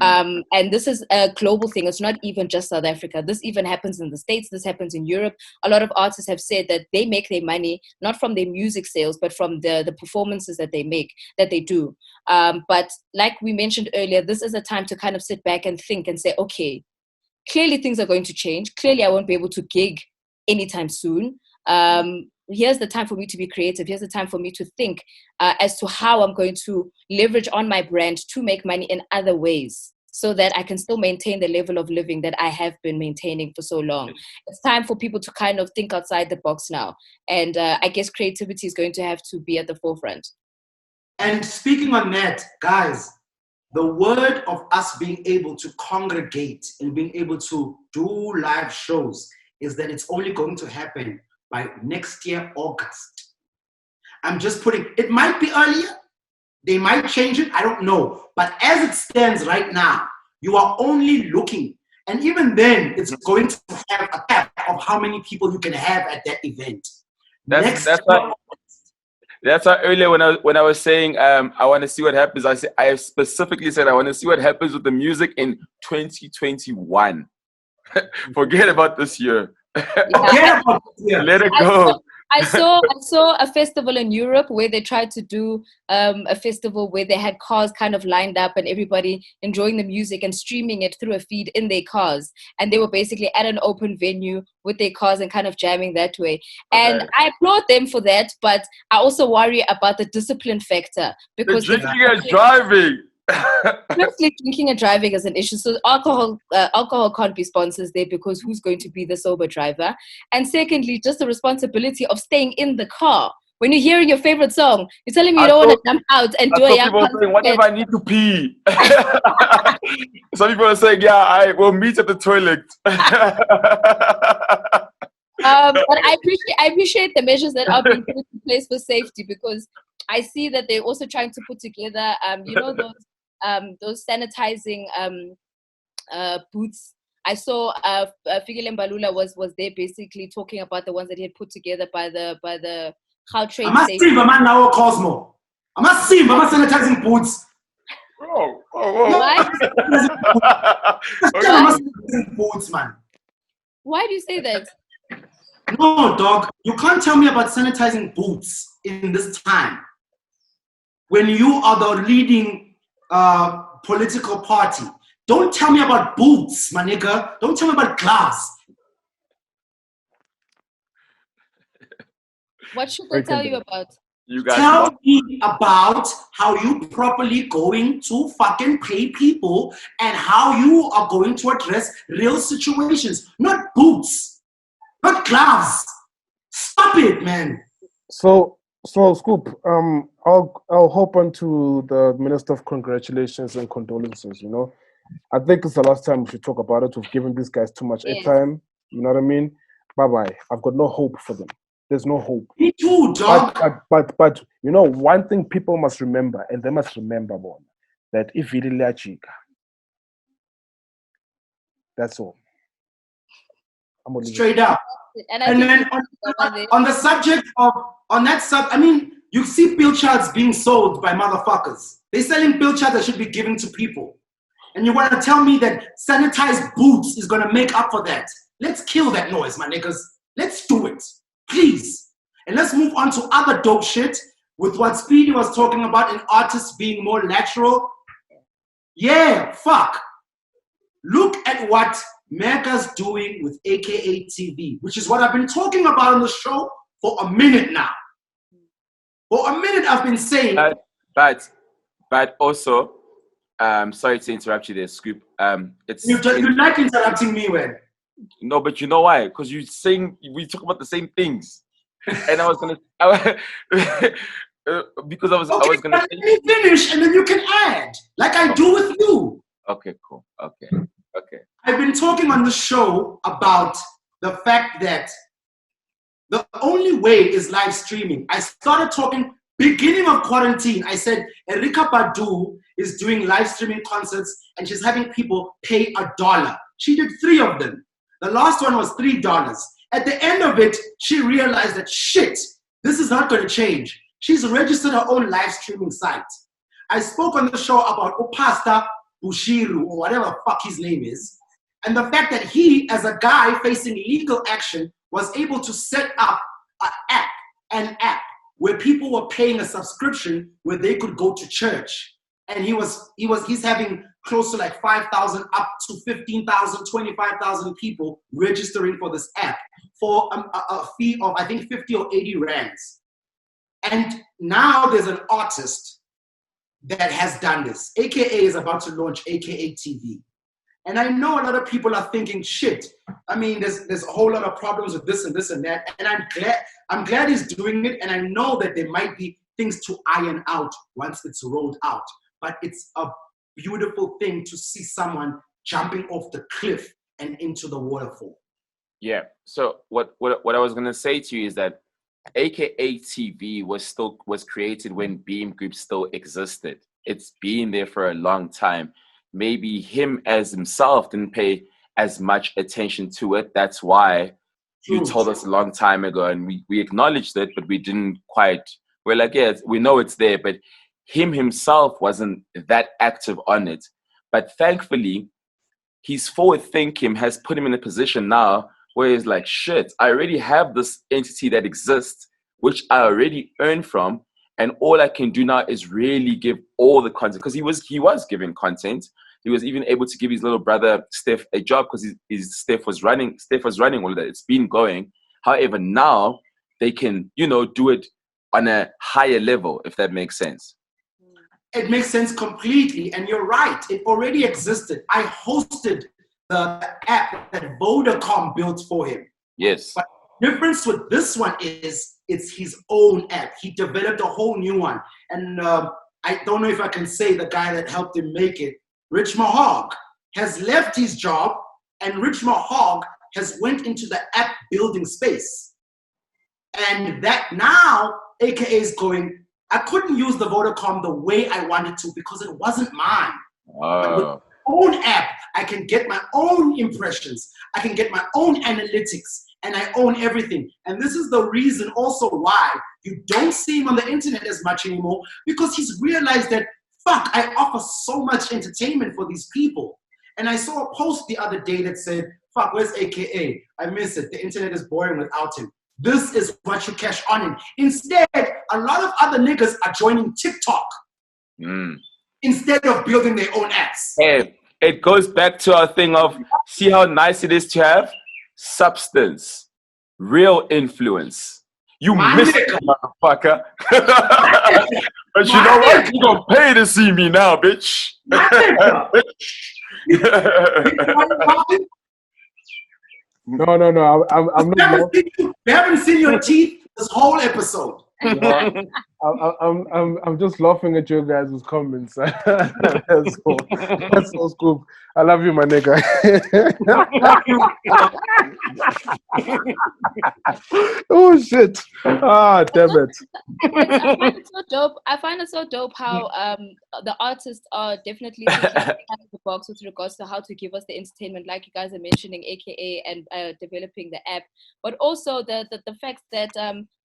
And this is a global thing. It's not even just South Africa. This even happens in the States. This happens in Europe. A lot of artists have said that they make their money not from their music sales, but from the performances that they do. But like we mentioned earlier, this is a time to kind of sit back and think and say, okay, clearly things are going to change. Clearly I won't be able to gig anytime soon. Here's the time for me to be creative. Here's the time for me to think as to how I'm going to leverage on my brand to make money in other ways, so that I can still maintain the level of living that I have been maintaining for so long. It's time for people to kind of think outside the box now. And I guess creativity is going to have to be at the forefront. And speaking on that, guys, the word of us being able to congregate and being able to do live shows is that it's only going to happen by next year, August. I'm just putting, it might be earlier. They might change it. I don't know. But as it stands right now, you are only looking. And even then, it's going to have a cap of how many people you can have at that event. That's why earlier when I was saying I want to see what happens, I specifically said I want to see what happens with the music in 2021. Forget about this year. Yeah. Let it go. I saw a festival in Europe where they tried to do a festival where they had cars kind of lined up and everybody enjoying the music and streaming it through a feed in their cars. And they were basically at an open venue with their cars and kind of jamming that way. And okay. I applaud them for that, but I also worry about the discipline factor. Because the drinking and driving. Firstly, drinking and driving is an issue. So alcohol can't be sponsors there, because who's going to be the sober driver? And secondly, just the responsibility of staying in the car when you're hearing your favorite song, you're telling me you don't want to jump out and do a young people saying, what if I need to pee? Some people are saying, yeah, I will meet at the toilet. But I appreciate the measures that are being put in place for safety, because I see that they're also trying to put together, those sanitizing booths. I saw Vigilante was there basically talking about the ones that he had put together by the Gautrain station. I'm now Cosmo. I'm sanitizing booths. Whoa. What? Sanitizing boots, man. Why do you say that? No, dog. You can't tell me about sanitizing boots in this time when you are the leading political party. Don't tell me about boots, my nigga. Don't tell me about gloves. What should they tell you about? You guys tell me about how you properly going to fucking pay people and how you are going to address real situations, not boots, not gloves. Stop it, man. So Scoop, I'll hop onto the Minister of Congratulations and Condolences. You know, I think it's the last time we should talk about it. We've given these guys too much airtime. You know what I mean? Bye. I've got no hope for them. There's no hope. Me too, dog. But you know, one thing people must remember, and they must remember more, that if you really like chica, that's all. Straight up. And then on the subject of I mean, you see pill charts being sold by motherfuckers. They're selling pill charts that should be given to people. And you want to tell me that sanitized boots is going to make up for that? Let's kill that noise, my niggas. Let's do it. Please. And let's move on to other dope shit with what Speedy was talking about in artists being more natural. Yeah, fuck. Look at what Mecca's doing with AKA TV, which is what I've been talking about on the show for a minute now. For a minute I've been saying. But also, sorry to interrupt you there, Scoop. You like interrupting me when? No, but you know why? Because we talk about the same things, and I was gonna finish, and then you can add, like I do with you. Okay, cool. Okay. I've been talking on the show about the fact that the only way is live streaming. I started talking beginning of quarantine. I said Erykah Badu is doing live streaming concerts, and she's having people pay $1. She did 3 of them. The last one was $3. At the end of it, she realized that shit, this is not going to change. She's registered her own live streaming site. I spoke on the show about Pastor Bushiru, or whatever the fuck his name is, and the fact that he, as a guy facing legal action, was able to set up an app where people were paying a subscription where they could go to church. And he's having close to like 5,000 up to 15,000, 25,000 people registering for this app for a fee of, I think, 50 or 80 rands. And now there's an artist that has done this. AKA is about to launch AKA TV. And I know a lot of people are thinking, shit, I mean, there's a whole lot of problems with this and this and that. And I'm glad he's doing it. And I know that there might be things to iron out once it's rolled out. But it's a beautiful thing to see someone jumping off the cliff and into the waterfall. Yeah. So what I was gonna say to you is that AKA TV was created when Beam Group still existed. It's been there for a long time. Maybe him as himself didn't pay as much attention to it. That's why you told us a long time ago, and we acknowledged it, but we didn't quite. We're like, yeah, we know it's there, but him himself wasn't that active on it. But thankfully, his forward thinking has put him in a position now where he's like, shit, I already have this entity that exists, which I already earned from. And all I can do now is really give all the content, because he was giving content. He was even able to give his little brother Steph a job because Steph was running all of that. It's been going. However, now they can, do it on a higher level, if that makes sense. It makes sense completely. And you're right. It already existed. I hosted the app that Vodacom built for him. Yes. But the difference with this one is it's his own app. He developed a whole new one. And I don't know if I can say the guy that helped him make it, Rich Mahog, has left his job, and Rich Mahog has went into the app building space. And that now, AKA is going, I couldn't use the Vodacom the way I wanted to because it wasn't mine. But with my own app, I can get my own impressions. I can get my own analytics, and I own everything. And this is the reason also why you don't see him on the internet as much anymore, because he's realized that, fuck, I offer so much entertainment for these people. And I saw a post the other day that said, fuck, where's AKA? I miss it. The internet is boring without him. This is what you cash on in. Instead, a lot of other niggas are joining TikTok instead of building their own apps. Hey, it goes back to our thing of, see how nice it is to have substance, real influence. You miss it, motherfucker. But you know what? You gonna pay to see me now, bitch. No. I'm not. We haven't seen your teeth this whole episode. No, I'm just laughing at your guys' comments. That's all scoop. I love you, my nigga. Oh shit! Ah, damn it. I find it so dope. I find it so dope how the artists are definitely thinking outside the box with regards to how to give us the entertainment, like you guys are mentioning, AKA, and developing the app, but also the fact that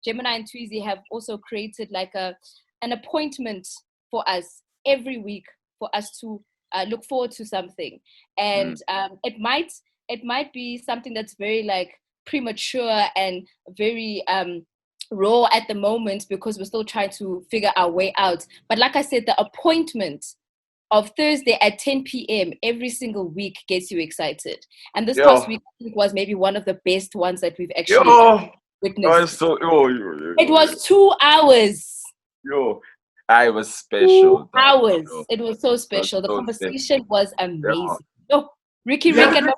Gemini and Tweezy have also created like an appointment for us every week for us to look forward to something, and it might be something that's very like premature and very raw at the moment because we're still trying to figure our way out. But like I said, the appointment of Thursday at 10 p.m. every single week gets you excited. And this past week I think was maybe one of the best ones that we've actually witnessed. It was 2 hours. I was special. 2 hours. It was so special. The conversation was amazing. Riky, Rick, and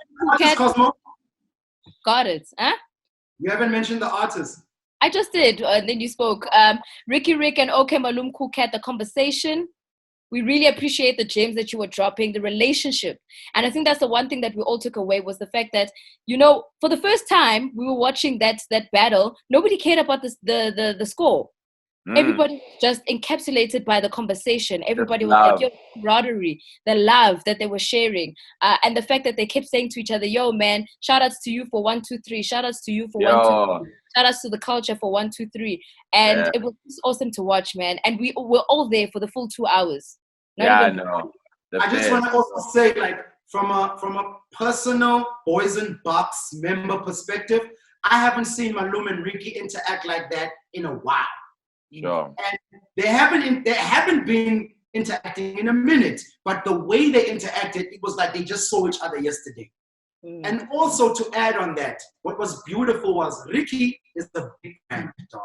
Cosmo? Got it. Huh? You haven't mentioned the artists. I just did, and then you spoke. Riky, Rick, and Okmaloomkoolkat, the conversation. We really appreciate the gems that you were dropping, the relationship. And I think that's the one thing that we all took away was the fact that, you know, for the first time we were watching that battle, nobody cared about the score. Everybody was just encapsulated by the conversation. Everybody was like, yo, camaraderie, the love that they were sharing. And the fact that they kept saying to each other, yo, man, shout outs to you for 1, 2, 3. Shout outs to you for 1, 2, 3. Shout outs to the culture for 1, 2, 3. And it was just awesome to watch, man. And we were all there for the full 2 hours. I know. I just want to also say, like, from a personal Boys and Bucks member perspective, I haven't seen Malum and Riky interact like that in a while. Sure. And they haven't been interacting in a minute, but the way they interacted, it was like they just saw each other yesterday. And also to add on that, what was beautiful was Riky is a big brand, dog,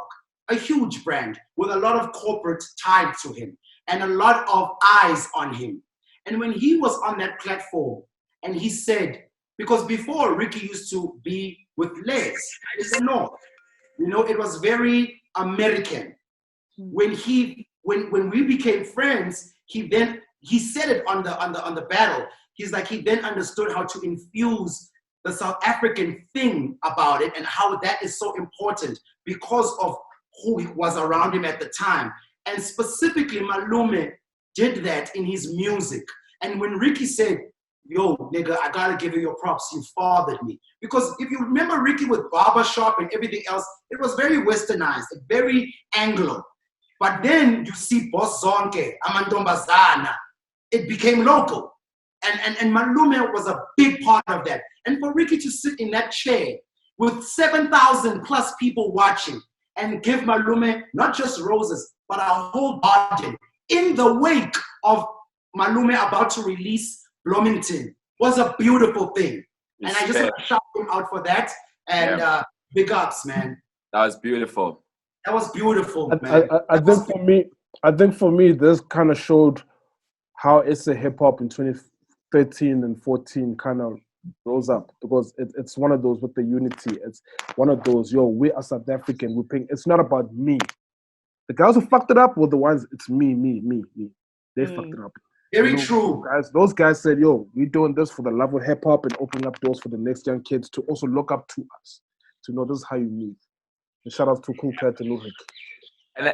a huge brand with a lot of corporate tied to him and a lot of eyes on him. And when he was on that platform and he said, because before Riky used to be with Les in the North, you know, it was very American. When we became friends, he said it on the battle. He's like, he then understood how to infuse the South African thing about it and how that is so important because of who was around him at the time. And specifically, Malume did that in his music. And when Riky said, yo, nigga, I gotta give you your props, you fathered me. Because if you remember Riky with Barbershop and everything else, it was very westernized, very Anglo. But then you see Boss Zonke, Amandombazana, it became local. And Malume was a big part of that. And for Riky to sit in that chair with 7,000 plus people watching and give Malume not just roses, but a whole garden in the wake of Malume about to release Bloomington was a beautiful thing. And I just want to shout him out for that. And big ups, man. That was beautiful. That was beautiful, man. I think for me, this kind of showed how it's a hip hop in 2013 and 14 kind of rose up because it's one of those with the unity. It's one of those, yo, we are South African. We're paying. It's not about me. The guys who fucked it up were the ones. It's me. They fucked it up. Very true. Those guys said, yo, we're doing this for the love of hip hop and opening up doors for the next young kids to also look up to us, to know this is how you move. And shout out to Koolkat and Riky. And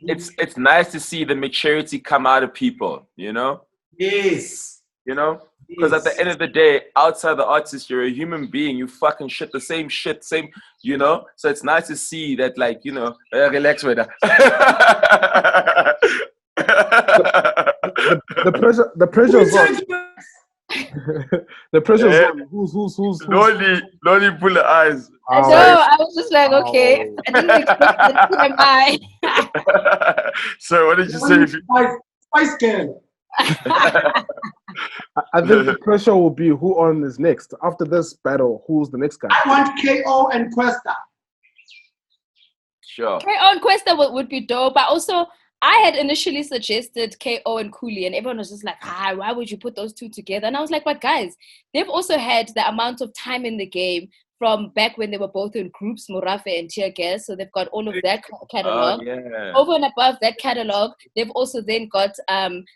it's nice to see the maturity come out of people, you know? Yes. You know? Because at the end of the day, outside the artist, you're a human being. You fucking shit, same, you know? So it's nice to see that, like, you know, relax with that. The pressure is on. The pressure is on. Who's Lonely pull the eyes. I know. I was just like, okay. I didn't expect that TMI. So what did you say? Spice Girl. I think the pressure will be who on is next. After this battle, who's the next guy? I want KO and Questa. Sure. KO and Questa would be dope. But also, I had initially suggested KO and Cooley, and everyone was just like, why would you put those two together? And I was like, but guys, they've also had the amount of time in the game from back when they were both in groups, Murafe and Tear Gas. So they've got all of that catalog. Yeah. Over and above that catalog, they've also then got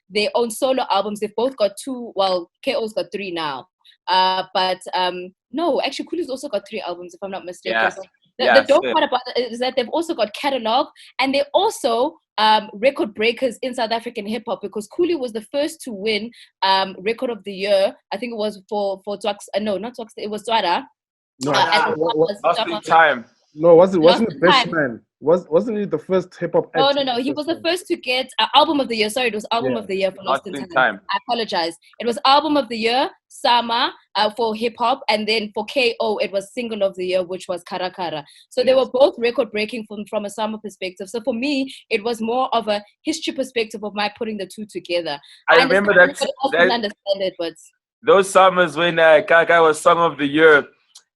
their own solo albums. They've both got 2, well, KO's got 3 now. No, actually, Cooley's also got 3 albums, if I'm not mistaken. Yeah. The dope part about it is that they've also got catalog, and they also record breakers in South African hip hop, because Cooley was the first to win record of the year. I think it was for Twax. No, not Twax. It was Twara. No, Last time. No, wasn't the best man? Wasn't he the first hip hop? No. He was the first to get album of the year. Sorry, it was album of the year for Lost in Time. I apologize. It was album of the year, Sama, for hip hop, and then for KO it was single of the year, which was Kara Kara. So they were both record breaking from a Sama perspective. So for me, it was more of a history perspective of my putting the two together. I remember that. I didn't understand it, but those summers when Kaka was Song of the Year.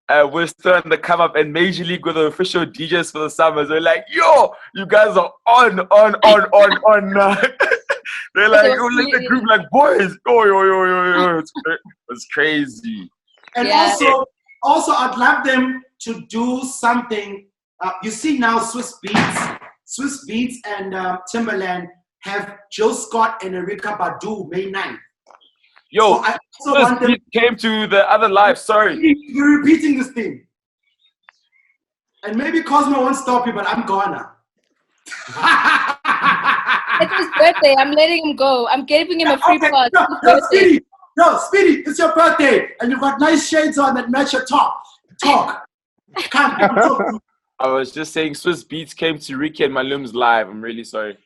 We're starting to come up, and Major League were the official DJs for the summers. They're like, yo, you guys are on now. They're like, yo, let the group like, boys, yo. It's crazy. And also, I'd love them to do something. You see now, Swiss Beats and Timberland have Jill Scott and Erykah Badu May 9th. Yo, so I also came to the other live. Sorry, you're repeating this thing, and maybe Cosmo won't stop you, but I'm gonna. It's his birthday. I'm letting him go. I'm giving him a free pass. No, Speedy, it's your birthday, and you've got nice shades on that match your top. Talk. Come. I was just saying, Swiss Beats came to Riky and Maloom's live. I'm really sorry.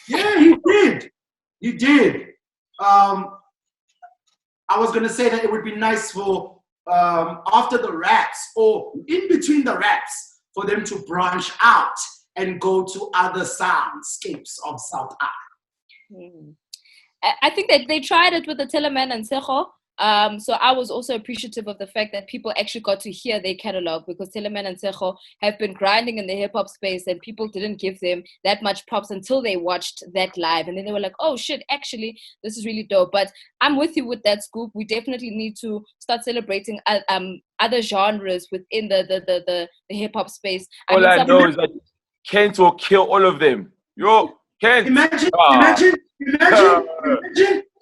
Yeah, he did. He did. I was going to say that it would be nice for, after the raps or in between the raps, for them to branch out and go to other soundscapes of South Africa. I think that they tried it with the Teleman and Secho. So I was also appreciative of the fact that people actually got to hear their catalog, because Teleman and Secho have been grinding in the hip-hop space, and people didn't give them that much props until they watched that live. And then they were like, oh shit, actually, this is really dope. But I'm with you with that, Scoop. We definitely need to start celebrating other genres within the hip-hop space. All I know is that Kent will kill all of them. Yo, Kent.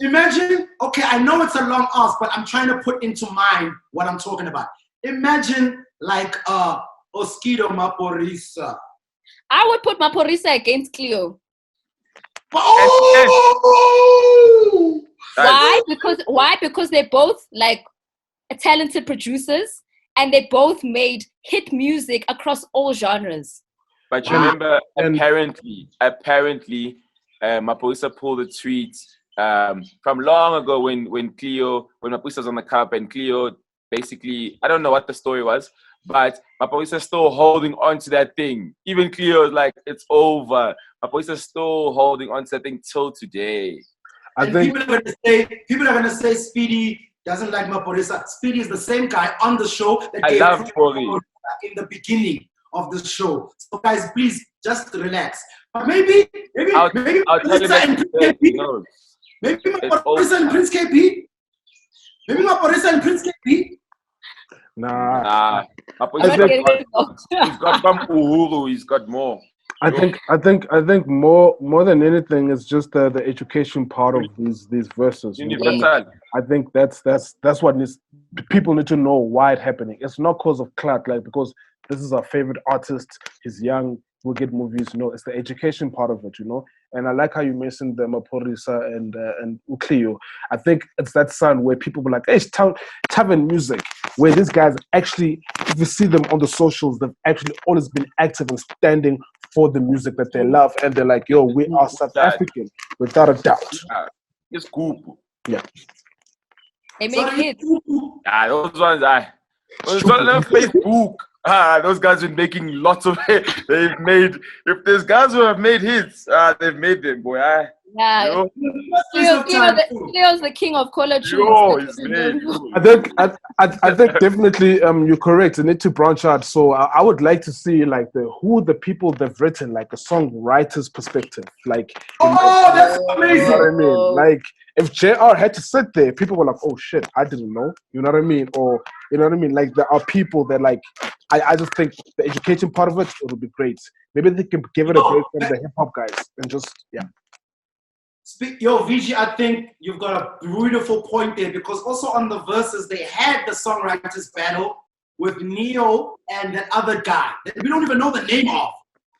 Imagine, okay, I know it's a long ask, but I'm trying to put into mind what I'm talking about. Imagine like Oskido Maporisa. I would put Maporisa against Cleo. Oh! Why? Because they're both like talented producers, and they both made hit music across all genres. But you remember, apparently, Maporisa pulled a tweet from long ago when Maporisa was on the cup, and Cleo basically, I don't know what the story was, but Maporisa still holding on to that thing. Even Cleo is like, it's over. Maporisa still holding on to that thing till today. I think people are gonna say Speedy doesn't like Maporisa. Speedy is the same guy on the show that I love Paulie in the beginning of the show. So guys, please just relax. But maybe I'll tell you Maporisa and Prince KP. Maybe Maporisa and Prince KB. Nah. He's got from Uhuru. He's got more. I think more than anything is just the education part of these verses. Universal. I think that's what people need to know why it's happening. It's not because of clout, like because this is our favorite artist. He's young. We'll get movies. It's the education part of it. And I like how you mentioned the Maporisa and Ukleo. I think it's that sound where people were like, hey, it's tavern music, where these guys actually, if you see them on the socials, they've actually always been active and standing for the music that they love. And they're like, yo, we are South African, without a doubt. It's cool. Yeah. They make hits. Those ones, those on Facebook. Those guys have been making lots of hits. They've made, if there's guys who have made hits, they've made them, boy. Yeah. Cleo's the king of caller tunes. I think definitely you're correct. You need to branch out. So I would like to see like who the people they've written, like a songwriter's perspective. Like that's amazing. You know what I mean? Like if JR had to sit there, people were like, oh shit, I didn't know. You know what I mean? Or you know what I mean? Like there are people that like I just think the education part of it would be great. Maybe they can give it a break from the hip hop guys and just Yo, VG, I think you've got a beautiful point there because also on the verses, they had the songwriters battle with Neo and that other guy that we don't even know the name of.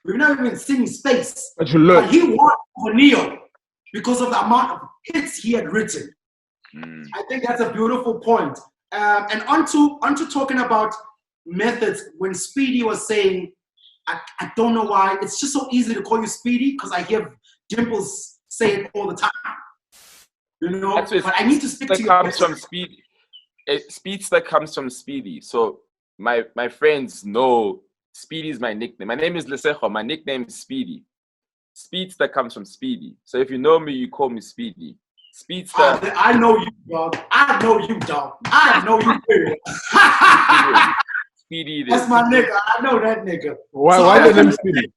We've not even seen his face. But you learn. But he won for Neo because of the amount of hits he had written. I think that's a beautiful point. And onto talking about methods, when Speedy was saying, I don't know why, it's just so easy to call you Speedy because I hear Dimples say it all the time, but I need to stick to your from Speedy. Speedsta comes from Speedy. So my friends know Speedy is my nickname. My name is Lesejo. My nickname is Speedy. Speedsta comes from Speedy. So if you know me, you call me Speedy. Speedsta. I know you, dog. I know you. Speedy. That's my nigga. I know that nigga. Why the name Speedy?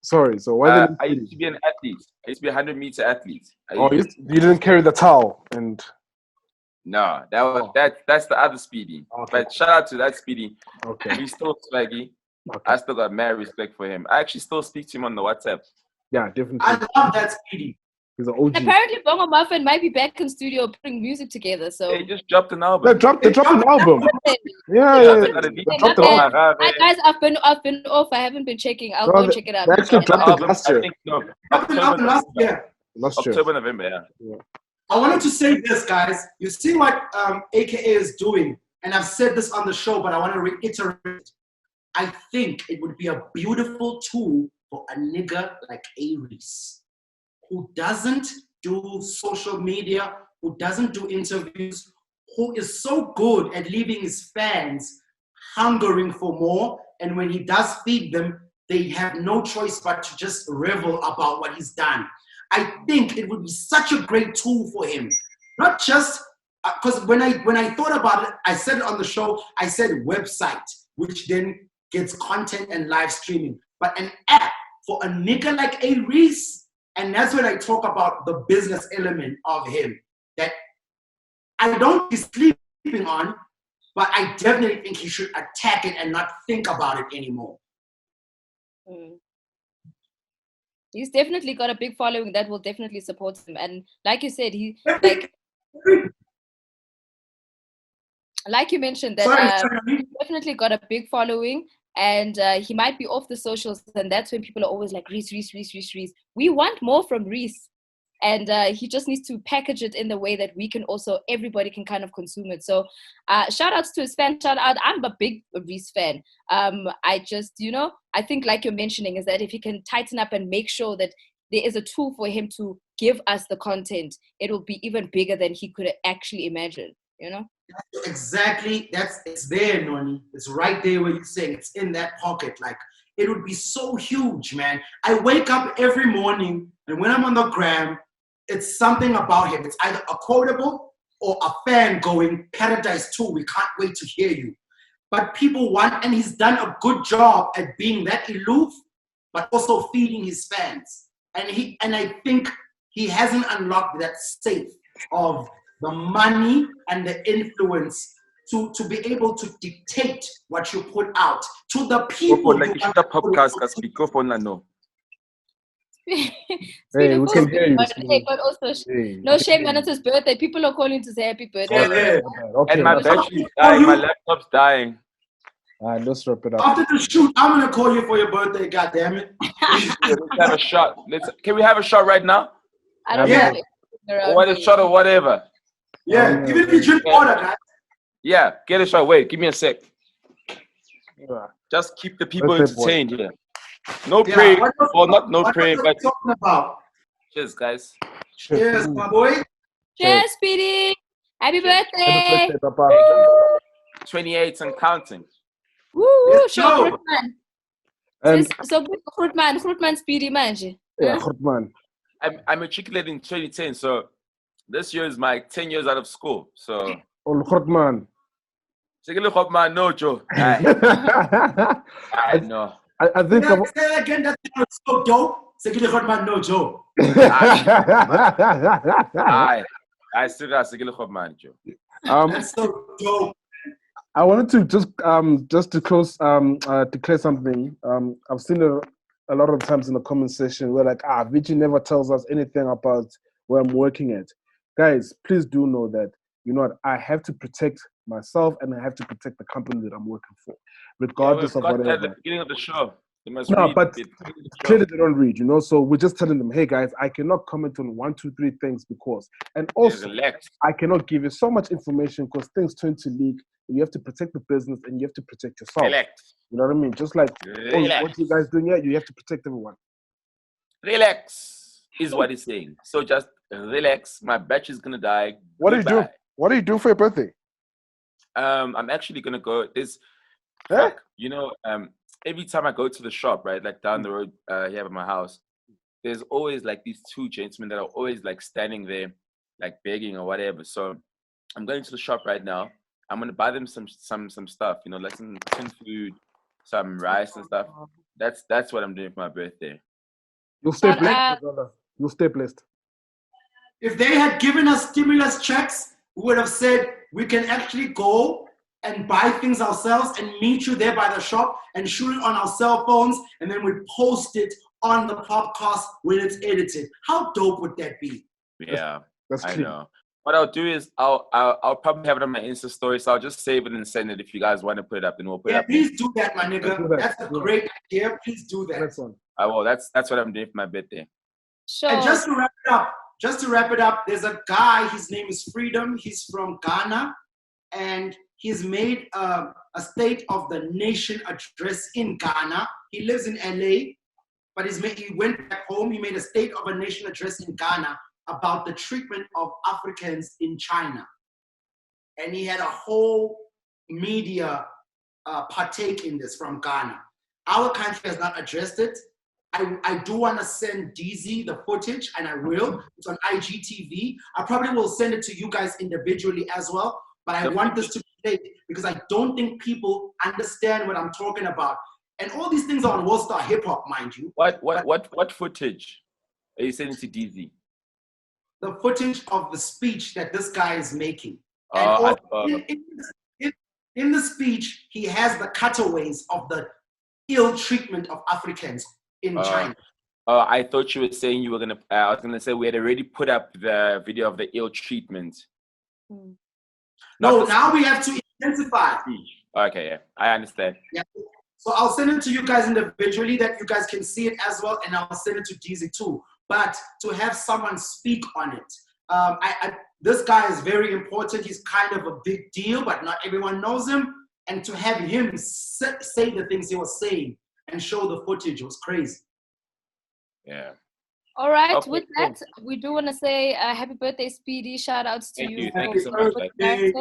Sorry, so why I used to be an athlete. I used to be a 100-meter athlete. You didn't carry the towel and... No, that's the other Speedy. Okay. But shout out to that Speedy. Okay. He's still swaggy. Okay. I still got mad respect for him. I actually still speak to him on the WhatsApp. Yeah, definitely. I love that Speedy. He's an OG. Apparently, Bongo Muffin might be back in studio putting music together. So they just dropped an album. They dropped an album. Yeah. Guys, I've been off. I haven't been checking. I'll go check it out. They actually dropped it last year. October, November. Yeah. I wanted to say this, guys. You see what AKA is doing, and I've said this on the show, but I want to reiterate. I think it would be a beautiful tool for a nigga like Aries, who doesn't do social media, who doesn't do interviews, who is so good at leaving his fans hungering for more. And when he does feed them, they have no choice but to just revel about what he's done. I think it would be such a great tool for him. Not just, because when I thought about it, I said it on the show, I said website, which then gets content and live streaming. But an app for a nigga like Aries, and that's when I talk about the business element of him that I don't be sleeping on, but I definitely think he should attack it and not think about it anymore. He's definitely got a big following that will definitely support him. And like you said, like you mentioned, that he definitely got a big following. And he might be off the socials, and that's when people are always like, Reese. We want more from Reese. And he just needs to package it in the way that we can also, everybody can kind of consume it. So shout outs to his fan, shout out. I'm a big Reese fan. I just, I think like you're mentioning is that if he can tighten up and make sure that there is a tool for him to give us the content, it will be even bigger than he could actually imagine, Exactly. It's there, Noni. It's right there where you're saying it's in that pocket. Like, it would be so huge, man. I wake up every morning, and when I'm on the gram, it's something about him. It's either a quotable or a fan going, Paradise 2, we can't wait to hear you. But people want, and he's done a good job at being that aloof, but also feeding his fans. And I think he hasn't unlocked that safe of the money and the influence to be able to dictate what you put out to the people. Like you podcast, microphone, no. Hey, we can hear you. Hey, but also, no shame, man. It's his birthday. People are calling to say happy birthday. Okay, and my battery's dying. My laptop's dying. Let's wrap it up. After the shoot, I'm gonna call you for your birthday. God damn it! Let's have a shot. Can we have a shot right now? I don't know. Or a shot or whatever. Yeah, even if you drink water, guys. Yeah, get a shot. Wait, give me a sec. Just keep the people entertained here. No pray, or not no pray, but talking about. Cheers, guys. Cheers, my boy. Cheers, Speedy. Happy birthday. 28 and counting. Woo, show Fruitman. So Fruitman Speedy manje. Yeah, Fruitman. I matriculated in 2010, so this year is my 10 years out of school. So Fruitman. No, Joe. I know. I think say again, that was so dope. No joke. I still got man, Joe. That's so dope. I wanted to just to close declare something. I've seen it a lot of times in the comment section where like Vigi never tells us anything about where I'm working at. Guys, please do know that I have to protect myself and I have to protect the company that I'm working for, regardless of whatever. At the beginning of the show. But clearly they don't read, So we're just telling them, hey guys, I cannot comment on 1, 2, 3 things because, and also I cannot give you so much information because things turn to leak. You have to protect the business and you have to protect yourself. Relax. You know what I mean? Just like what you guys doing here, you have to protect everyone. Relax is what he's saying. So just relax. My batch is gonna die. What do you do? What do you do for your birthday? I'm actually gonna go. Every time I go to the shop, right, like down the road here at my house, there's always like these 2 gentlemen that are always like standing there, like begging or whatever. So I'm going to the shop right now. I'm gonna buy them some stuff, like some tin food, some rice and stuff. That's what I'm doing for my birthday. You'll stay blessed, brother. You'll stay blessed. If they had given us stimulus checks, we would have said we can actually go and buy things ourselves and meet you there by the shop and shoot it on our cell phones and then we'd post it on the podcast when it's edited. How dope would that be? Yeah, I know. What I'll do is I'll probably have it on my Insta story, so I'll just save it and send it. If you guys want to put it up, then we'll put it up. Yeah, please do that, my nigga. That's a great idea. Please do that. I will. That's what I'm doing for my birthday. Sure. And just to wrap it up, there's a guy, his name is Freedom. He's from Ghana, and he's made a State of the Nation address in Ghana. He lives in LA, but he went back home. He made a State of a Nation address in Ghana about the treatment of Africans in China. And he had a whole media partake in this from Ghana. Our country has not addressed it. I do want to send DZ the footage, and I will. It's on IGTV. I probably will send it to you guys individually as well, but I want this to be played because I don't think people understand what I'm talking about. And all these things are on World Star Hip Hop, mind you. What footage are you sending to DZ? The footage of the speech that this guy is making. In the speech, he has the cutaways of the ill treatment of Africans in China. I thought you were saying you were gonna. I was gonna say we had already put up the video of the ill treatment. No, now we have to intensify. Okay, yeah, I understand. Yeah. So I'll send it to you guys individually that you guys can see it as well, and I'll send it to DZ too. But to have someone speak on it, this guy is very important. He's kind of a big deal, but not everyone knows him. And to have him say the things he was saying and show the footage was crazy. Yeah. All right. Okay, with that, we do want to say happy birthday, Speedy. Shout outs to you. Thank you so much. I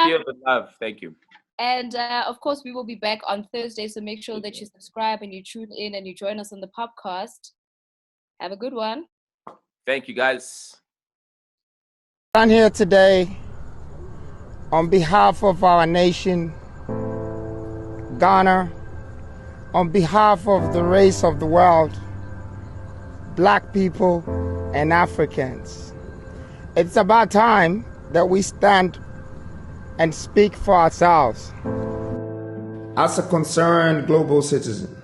feel the love. Thank you. And of course, we will be back on Thursday. So make sure that you subscribe and you tune in and you join us on the POPcast. Have a good one. Thank you, guys. I'm here today on behalf of our nation, Ghana, on behalf of the race of the world, Black people and Africans. It's about time that we stand and speak for ourselves. As a concerned global citizen,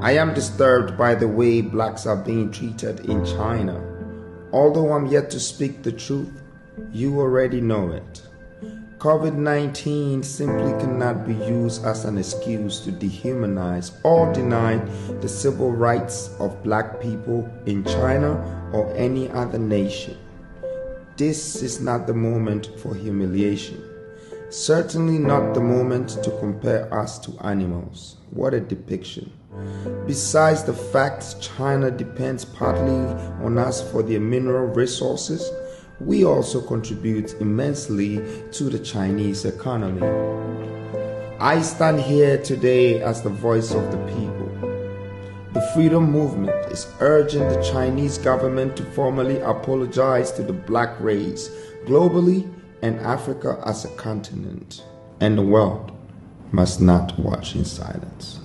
I am disturbed by the way blacks are being treated in China. Although I'm yet to speak the truth, you already know it. COVID-19 simply cannot be used as an excuse to dehumanize or deny the civil rights of black people in China or any other nation. This is not the moment for humiliation. Certainly not the moment to compare us to animals. What a depiction. Besides the fact China depends partly on us for their mineral resources, we also contribute immensely to the Chinese economy. I stand here today as the voice of the people. The freedom movement is urging the Chinese government to formally apologize to the black race globally and Africa as a continent. And the world must not watch in silence.